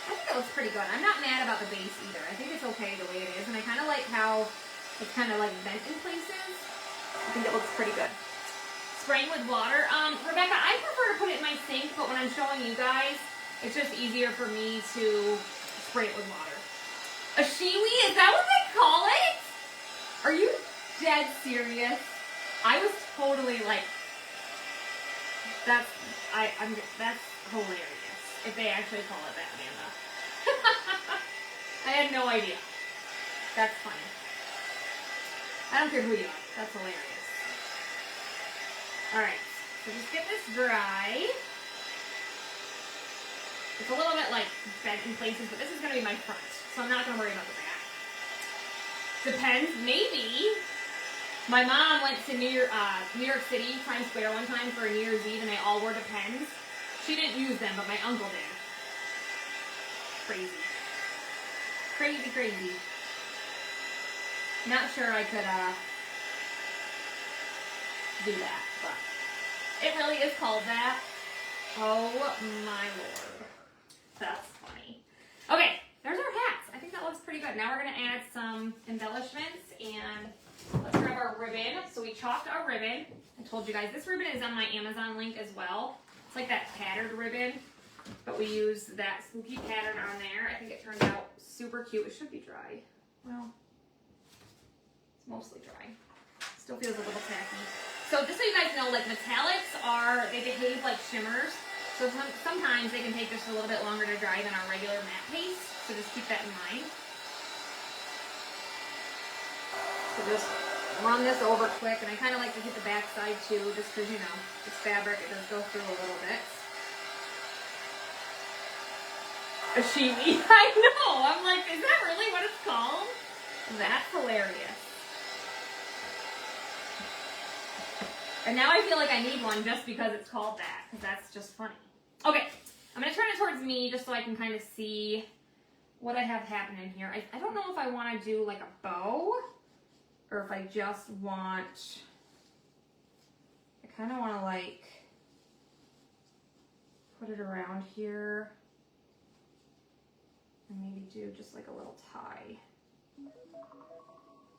I think it looks pretty good. I'm not mad about the base either. I think it's okay the way it is. And I kind of like how it's kind of like bent in places. I think it looks pretty good. Spraying with water. Rebecca, I prefer to put it in my sink, but when I'm showing you guys, it's just easier for me to spray it with water. A shiwi? Is that what they call it? Are you dead serious? I was totally like, that's hilarious. If they actually call it that, Amanda. I had no idea. That's funny. I don't care who you are. That's hilarious. Alright, so just get this dry. It's a little bit like bent in places, but this is going to be my front, so I'm not going to worry about the back. Depends, maybe. My mom went to New York City, Times Square one time for a New Year's Eve, and they all wore Depends. She didn't use them, but my uncle did. Crazy. Crazy, crazy. Not sure I could do that, but it really is called that. Oh my lord. That's funny. Okay, there's our hats. I think that looks pretty good. Now we're going to add some embellishments, and let's grab our ribbon. So we chalked our ribbon. I told you guys this ribbon is on my Amazon link as well. It's like that tattered ribbon, but we use that spooky pattern on there. I think it turned out super cute. It should be dry. Well, it's mostly dry. Still feels a little tacky. So just so you guys know, like metallics they behave like shimmers. So sometimes they can take just a little bit longer to dry than our regular matte paste. So just keep that in mind. So just run this over quick, and I kind of like to hit the back side too, just because, you know, it's fabric, it does go through a little bit. A shiwi? I know! I'm like, is that really what it's called? That's hilarious. And now I feel like I need one just because it's called that, because that's just funny. Okay, I'm going to turn it towards me just so I can kind of see what I have happening here. I don't know if I want to do like a bow, or if I just want, I kind of want to like put it around here and maybe do just like a little tie.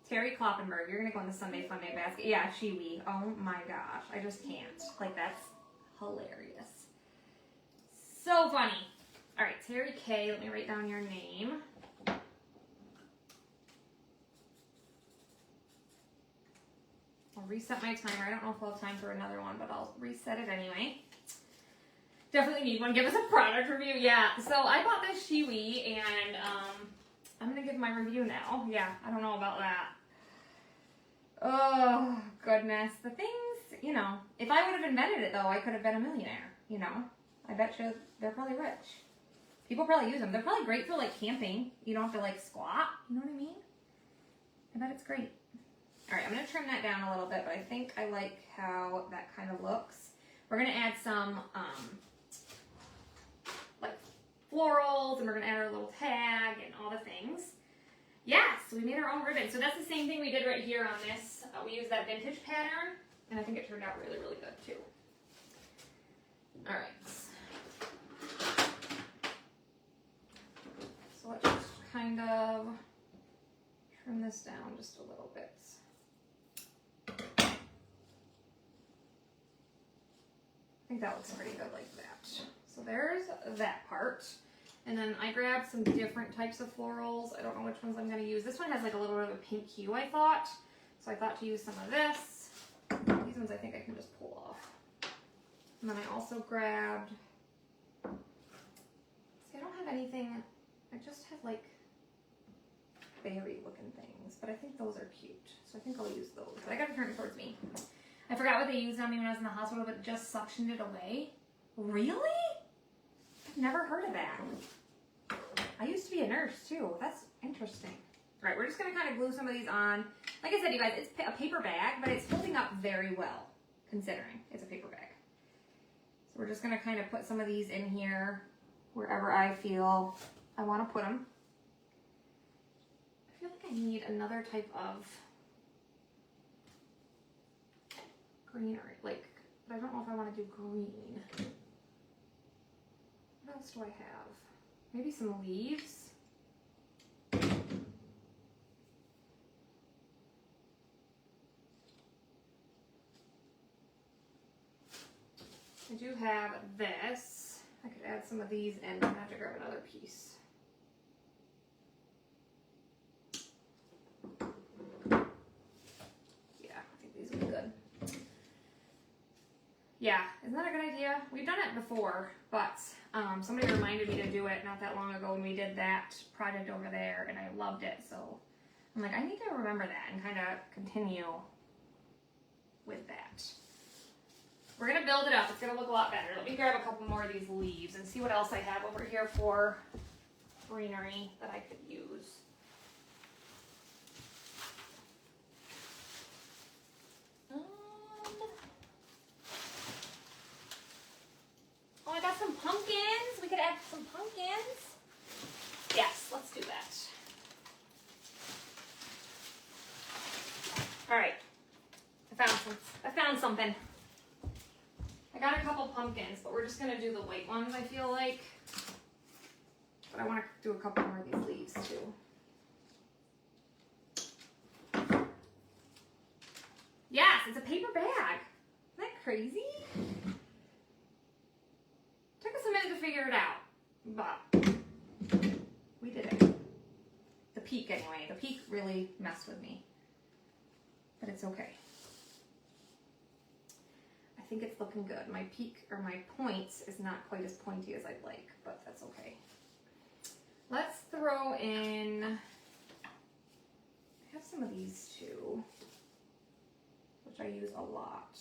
Terry Kloppenberg, you're going to go in the Sunday Funday basket. Yeah, shiwi. Oh my gosh, I just can't. Like, that's hilarious. So funny. All right, Terry K, let me write down your name. I'll reset my timer. I don't know if I'll have time for another one, but I'll reset it anyway. Definitely need one. Give us a product review. Yeah, so I bought this Shewee, and I'm going to give my review now. Yeah, I don't know about that. Oh, goodness. The things, you know, if I would have invented it, though, I could have been a millionaire, you know. I bet you they're probably rich. People probably use them. They're probably great for, like, camping. You don't have to, like, squat. You know what I mean? I bet it's great. All right, I'm going to trim that down a little bit, but I think I like how that kind of looks. We're going to add some, like, florals, and we're going to add our little tag and all the things. Yes, we made our own ribbon. So that's the same thing we did right here on this. We used that vintage pattern, and I think it turned out really, really good, too. All right. So let's just kind of trim this down just a little bit. I think that looks pretty good like that. So there's that part. And then I grabbed some different types of florals. I don't know which ones I'm going to use. This one has like a little bit of a pink hue, I thought. So I thought to use some of this. These ones I think I can just pull off. And then I also grabbed, see, I don't have anything, I just have like berry looking things, but I think those are cute. So I think I'll use those. But I got to turn it towards me. I forgot what they used on me when I was in the hospital, but it just suctioned it away. Really? I've never heard of that. I used to be a nurse too. That's interesting. All right, we're just gonna kind of glue some of these on. Like I said, you guys, it's a paper bag, but it's holding up very well, considering it's a paper bag. So we're just gonna kind of put some of these in here, wherever I feel I wanna put them. I feel like I need another type of greenery, like, but I don't know if I wanna do green. What else do I have? Maybe some leaves. I do have this. I could add some of these in. I'm gonna have to grab another piece. Yeah, I think these would be good. Yeah, isn't that a good idea? We've done it before, but somebody reminded me to do it not that long ago when we did that project over there, and I loved it. So I'm like, I need to remember that and kind of continue with that. We're gonna build it up. It's gonna look a lot better. Let me grab a couple more of these leaves and see what else I have over here for greenery that I could use. Oh, I got some pumpkins. We could add some pumpkins. Yes, let's do that. All right, I found something. I got a couple pumpkins, but we're just gonna do the white ones, I feel like. But I want to do a couple more of these leaves too. Yes, it's a paper bag. Isn't that crazy? Took us a minute to figure it out, but we did it. The peak anyway. The peak really messed with me, but it's okay. I think it's looking good. My peak, or my points, is not quite as pointy as I'd like, but that's okay. Let's throw in, I have some of these too, which I use a lot.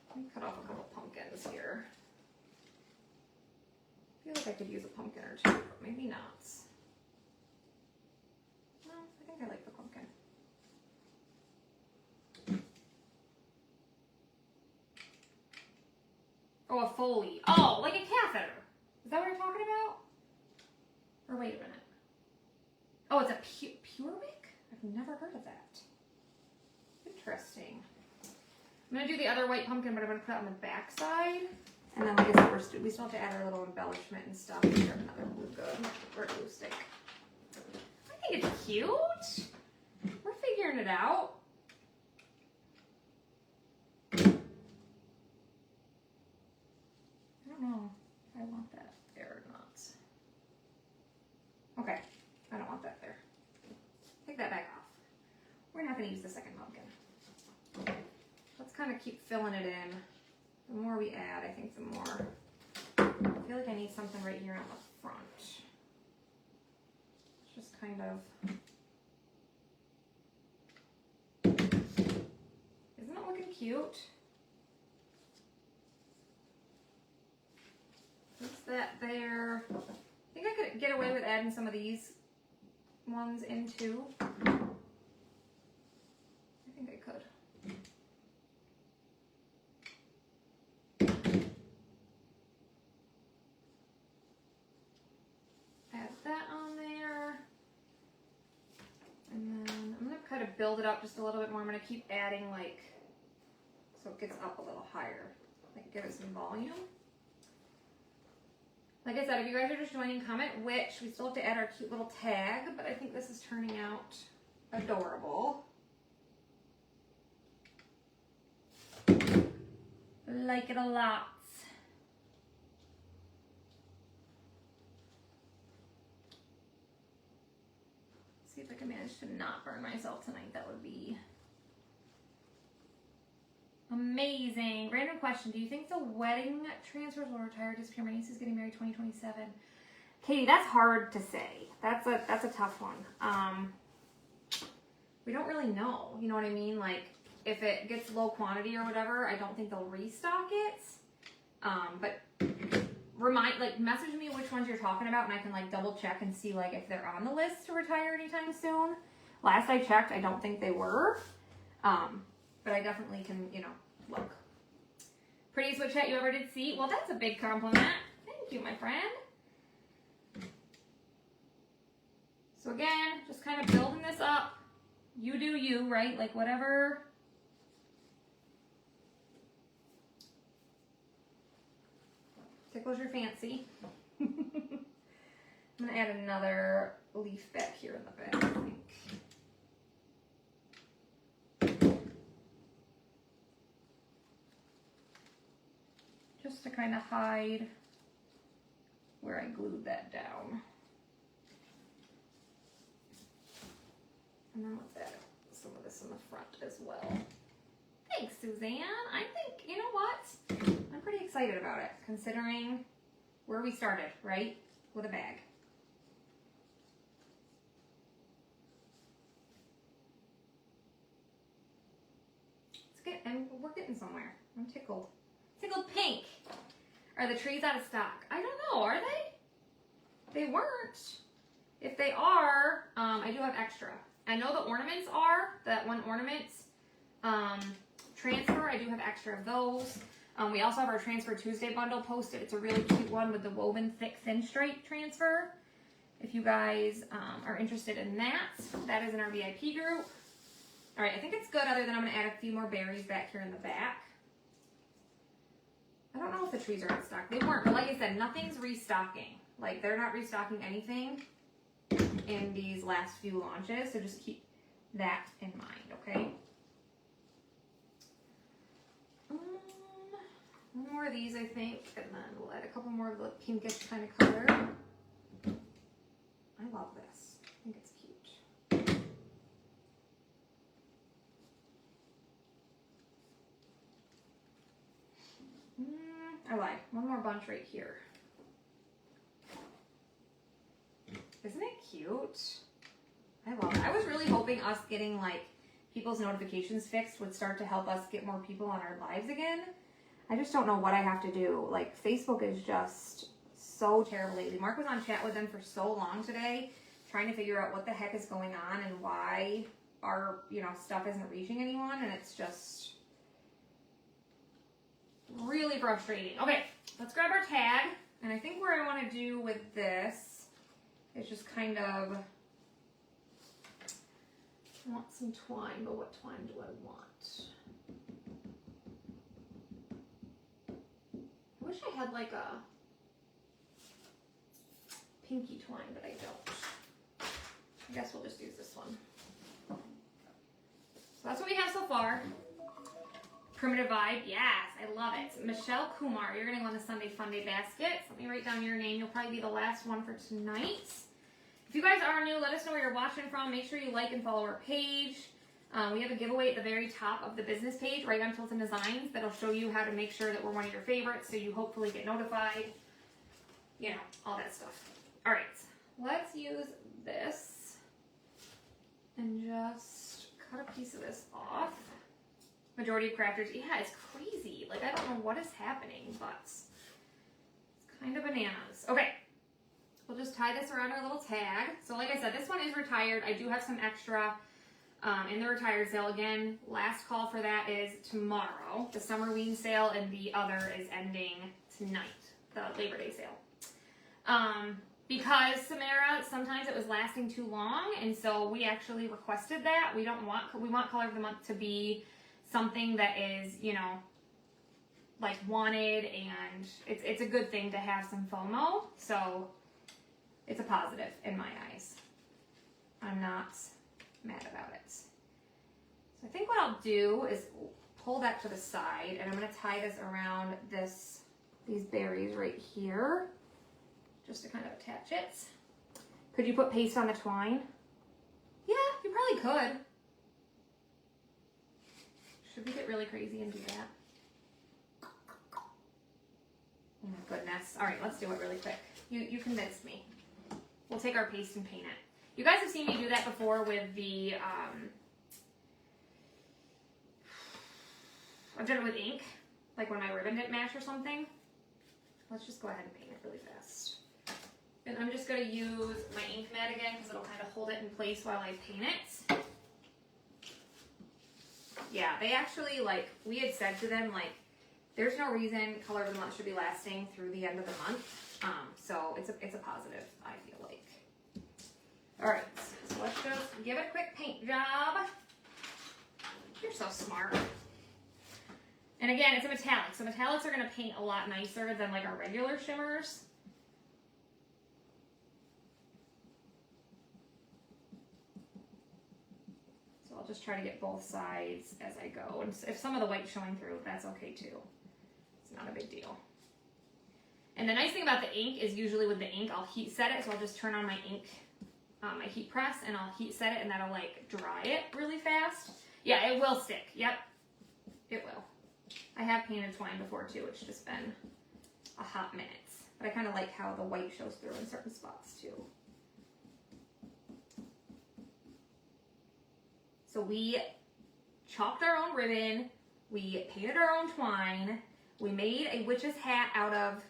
Let me cut off a couple pumpkins here. I feel like I could use a pumpkin or two, but maybe not. No, I think I like the pumpkin. Oh, a Foley. Oh, like a catheter. Is that what you're talking about? Or wait a minute. Oh, it's a PureWick? I've never heard of that. Interesting. I'm going to do the other white pumpkin, but I'm going to put it on the back side. And then, like I said, we still have to add our little embellishment and stuff. We have another glue gun or glue stick. I think it's cute. We're figuring it out. I don't know if I want that there or not. keep filling it in. The more we add, I think the more. I feel like I need something right here on the front. Just kind of. Isn't it looking cute? What's that there? I think I could get away with adding some of these ones in too. I think I could. Add that on there. And then I'm going to kind of build it up just a little bit more. I'm going to keep adding like, so it gets up a little higher. Like give it some volume. Like I said, if you guys are just joining, comment which. We still have to add our cute little tag, but I think this is turning out adorable. Like it a lot. See if I can manage to not burn myself tonight. That would be amazing. Random question. Do you think the wedding transfers will retire, disappear? My niece is getting married 2027. Katie, that's hard to say. That's a tough one. We don't really know. You know what I mean? Like, if it gets low quantity or whatever, I don't think they'll restock it. But message me which ones you're talking about, and I can like double check and see like if they're on the list to retire anytime soon. Last I checked, I don't think they were. But I definitely can, you know, look. Prettiest witch hat you ever did see? Well, that's a big compliment. Thank you, my friend. So again, just kind of building this up. You do you, right? Like whatever. Tickles your fancy. I'm gonna add another leaf back here in the back, I think. Just to kind of hide where I glued that down. And then let's add some of this in the front as well. Thanks, Suzanne. I think, you know what? I'm pretty excited about it, considering where we started, right? With a bag. And we're getting somewhere. I'm tickled. Tickled pink. Are the trees out of stock? I don't know. Are they? They weren't. If they are, I do have extra. I know the ornaments are. That one ornaments transfer. I do have extra of those. We also have our Transfer Tuesday bundle posted. It's a really cute one with the woven thick thin stripe transfer. If you guys are interested in that, that is in our VIP group. All right, I think it's good, other than I'm going to add a few more berries back here in the back. I don't know if the trees are in stock. They weren't, but like I said, nothing's restocking. Like, they're not restocking anything in these last few launches, so just keep that in mind, okay? One more of these, I think, and then we'll add a couple more of the pinkish kind of color. I love this. I think it's cute. I lied. One more bunch right here. Isn't it cute? I love it. I was really hoping us getting like people's notifications fixed would start to help us get more people on our lives again. I just don't know what I have to do. Like, Facebook is just so terrible lately. Mark was on chat with them for so long today, trying to figure out what the heck is going on and why our, stuff isn't reaching anyone, and it's just really frustrating. Okay, let's grab our tag, and I think what I want to do with this is just kind of, I want some twine, but what twine do I want? I wish I had like a pinky twine, but I don't. I guess we'll just use this one. So that's what we have so far. Primitive Vibe, yes, I love it. Michelle Kumar, you're going to go in the Sunday Funday basket. So let me write down your name. You'll probably be the last one for tonight. If you guys are new, let us know where you're watching from. Make sure you like and follow our page. We have a giveaway at the very top of the business page, right on Tilton Designs, that'll show you how to make sure that we're one of your favorites, so you hopefully get notified. You know, all that stuff. All right, let's use this and just cut a piece of this off. Majority of crafters, yeah, it's crazy. Like, I don't know what is happening, but it's kind of bananas. Okay, we'll just tie this around our little tag. So like I said, this one is retired. I do have some extra in the retired sale. Again, last call for that is tomorrow. The summer ween sale, and the other is ending tonight, the Labor Day sale. Because Samara, sometimes it was lasting too long, and so we actually requested that. We want color of the month to be something that is, you know, like wanted, and it's a good thing to have some FOMO, so it's a positive in my eyes. I'm not mad about it. So I think what I'll do is pull that to the side, and I'm going to tie this around these berries right here, just to kind of attach it. Could you put paste on the twine? Yeah, you probably could. Should we get really crazy and do that? Oh my goodness. All right, let's do it really quick. You convinced me. We'll take our paste and paint it. You guys have seen me do that before with the, I've done it with ink, like when my ribbon didn't match or something. Let's just go ahead and paint it really fast. And I'm just going to use my ink mat again because it'll kind of hold it in place while I paint it. Yeah, they actually, like, we had said to them, like, there's no reason color of the month should be lasting through the end of the month. So it's a positive, I feel like. All right, so let's just give it a quick paint job. You're so smart. And again, it's a metallic, so metallics are going to paint a lot nicer than like our regular shimmers. So I'll just try to get both sides as I go. And if some of the white's showing through, that's okay too. It's not a big deal. And the nice thing about the ink is usually with the ink, I'll heat set it, so I'll just turn on my ink, my heat press, and I'll heat set it, and that'll like dry it really fast. Yeah, it will stick. Yep, it will. I have painted twine before too. It's just been a hot minute. But I kind of like how the white shows through in certain spots too. So we chalked our own ribbon. We painted our own twine. We made a witch's hat out of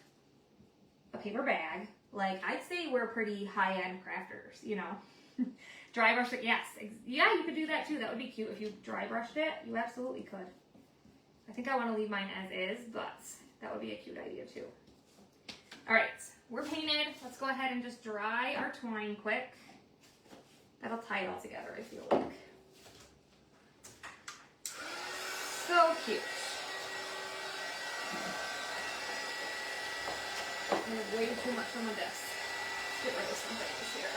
a paper bag. Like, I'd say we're pretty high-end crafters, you know. Dry brush it, yes. Yeah, you could do that too. That would be cute if you dry brushed it. You absolutely could. I think I want to leave mine as is, but that would be a cute idea too. All right, we're painted. Let's go ahead and just dry our twine quick. That'll tie it all together, I feel like. So cute. There's way too much on this. Let's get rid of some things here.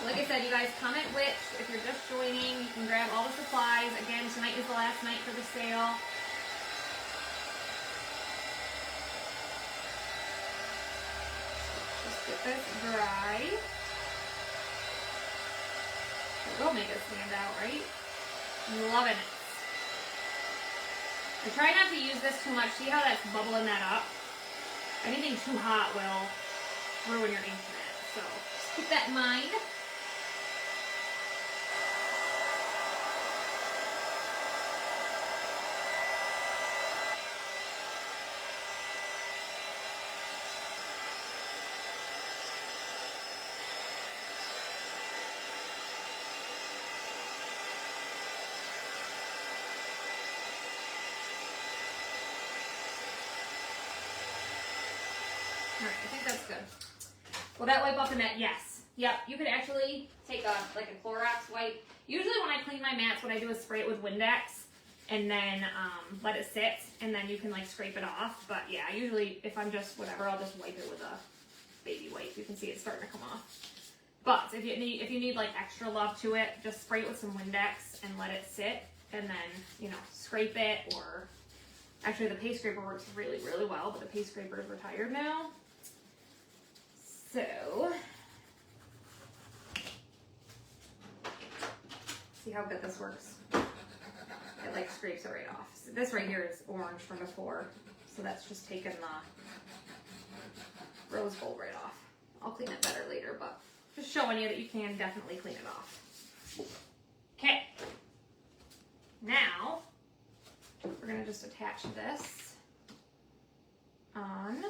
Like I said, you guys, comment which. If you're just joining, you can grab all the supplies. Again, tonight is the last night for the sale. Just get this dry. It will make it stand out, right? I'm loving it. I try not to use this too much. See how that's bubbling that up? Anything too hot will ruin your ink mat. So just keep that in mind. Alright, I think that's good. Will that wipe off the mat? Yes. Yep, you could actually take a Clorox wipe. Usually when I clean my mats, what I do is spray it with Windex and then let it sit, and then you can like scrape it off. But yeah, usually if I'm just whatever, I'll just wipe it with a baby wipe. You can see it's starting to come off. But if you need like extra love to it, just spray it with some Windex and let it sit, and then, you know, scrape it. Or actually the paste scraper works really, really well, but the paste scraper is retired now. So See how good this works? It like scrapes it right off. So this right here is orange from before, so that's just taken the rose gold right off. I'll clean it better later, but just showing you that you can definitely clean it off. Okay. Now, we're gonna just attach this on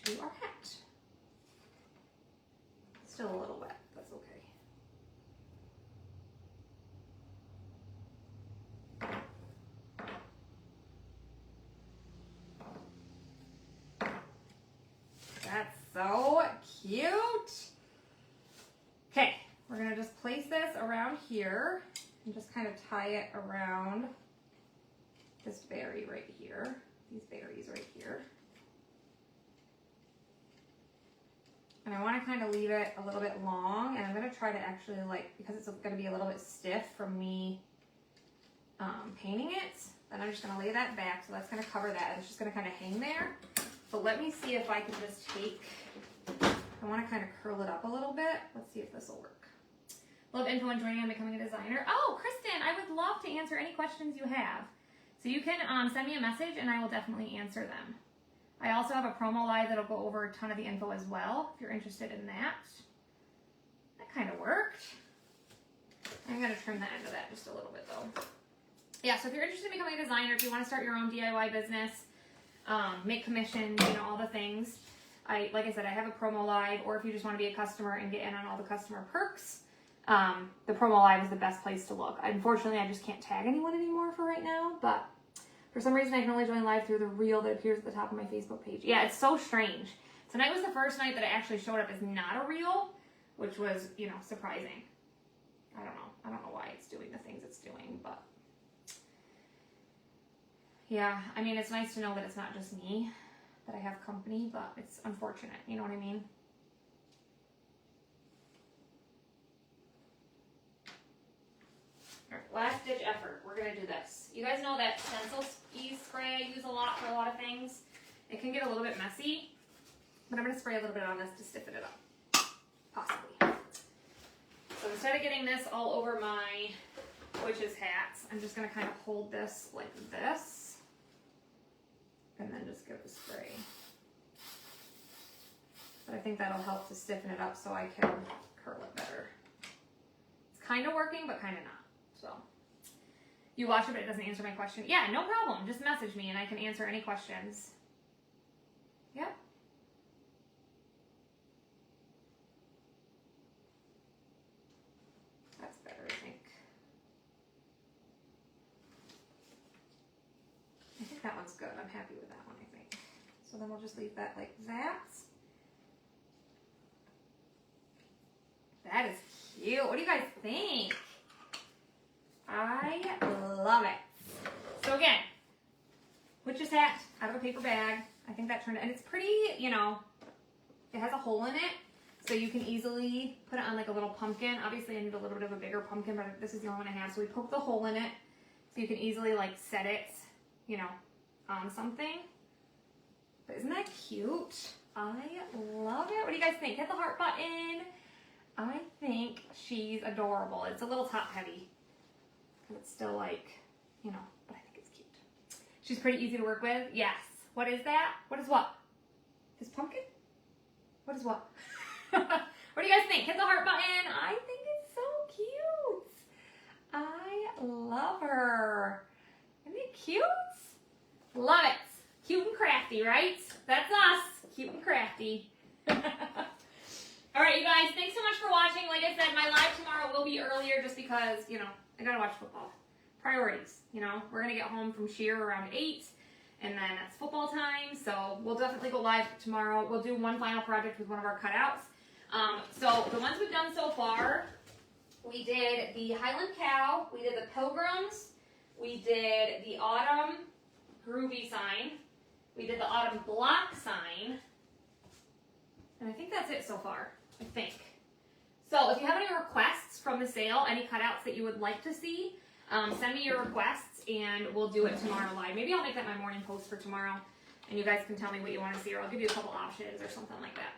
to our hat. Still a little wet, that's okay. That's so cute. Okay, we're gonna just place this around here and just kind of tie it around this berry right here, these berries right here. And I want to kind of leave it a little bit long, and I'm going to try to actually, like, because it's going to be a little bit stiff from me painting it, then I'm just going to lay that back, so that's going to cover that, and it's just going to kind of hang there. But let me see if I can just take, I want to kind of curl it up a little bit. Let's see if this will work. Love info on joining on becoming a designer. Oh, Kristen, I would love to answer any questions you have. So you can send me a message, and I will definitely answer them. I also have a promo live that'll go over a ton of the info as well, if you're interested in that. That kind of worked. I'm going to trim the end of that just a little bit, though. Yeah, so if you're interested in becoming a designer, if you want to start your own DIY business, make commissions, you know, all the things. Like I said, I have a promo live, or if you just want to be a customer and get in on all the customer perks, the promo live is the best place to look. Unfortunately, I just can't tag anyone anymore for right now, but for some reason, I can only join live through the reel that appears at the top of my Facebook page. Yeah, it's so strange. Tonight was the first night that I actually showed up as not a reel, which was, you know, surprising. I don't know. I don't know why it's doing the things it's doing, but yeah, I mean, it's nice to know that it's not just me, that I have company, but it's unfortunate. You know what I mean? Last ditch effort. We're going to do this. You guys know that stencil ease spray I use a lot for a lot of things. It can get a little bit messy, but I'm going to spray a little bit on this to stiffen it up. Possibly. So instead of getting this all over my witch's hats, I'm just going to kind of hold this like this and then just give it a spray. But I think that'll help to stiffen it up so I can curl it better. It's kind of working, but kind of not. So, you watch it, but it doesn't answer my question. Yeah, no problem. Just message me and I can answer any questions. Yep. That's better, I think. I think that one's good. I'm happy with that one, I think. So then we'll just leave that like that. That is cute. What do you guys think? I love it. So again, witch's hat out of a paper bag. I think that turned, and it's pretty, you know, it has a hole in it, so you can easily put it on like a little pumpkin. Obviously I need a little bit of a bigger pumpkin, but this is the only one I have. So we poke the hole in it, so you can easily like set it, you know, on something. But isn't that cute? I love it. What do you guys think? Hit the heart button. I think she's adorable. It's a little top heavy. It's still like, you know, but I think it's cute. She's pretty easy to work with. Yes. What is that? What is what? His pumpkin? What is what? What do you guys think? Hit the heart button. I think it's so cute. I love her. Isn't it cute? Love it. Cute and crafty, right? That's us. Cute and crafty. All right, you guys, thanks so much for watching. Like I said, my live tomorrow will be earlier just because, you know, I gotta watch football. Priorities, you know. We're gonna get home from Sheer around 8, and then it's football time, so we'll definitely go live tomorrow. We'll do one final project with one of our cutouts. So the ones we've done so far, we did the Highland Cow, we did the Pilgrims, we did the Autumn Groovy sign, we did the Autumn Block sign, and I think that's it so far, I think. So if you have any requests from the sale, any cutouts that you would like to see, send me your requests and we'll do it tomorrow live. Maybe I'll make that my morning post for tomorrow and you guys can tell me what you want to see, or I'll give you a couple options or something like that.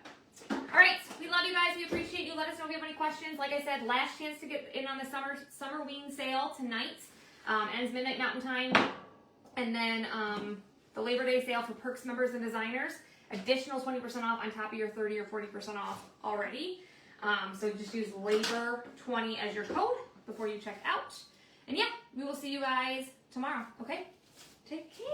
All right, we love you guys. We appreciate you. Let us know if you have any questions. Like I said, last chance to get in on the summer wing sale tonight. Ends midnight Mountain Time. And then the Labor Day sale for Perks members and designers. Additional 20% off on top of your 30 or 40% off already. So just use LABOR20 as your code before you check out. And yeah, we will see you guys tomorrow. Okay? Take care.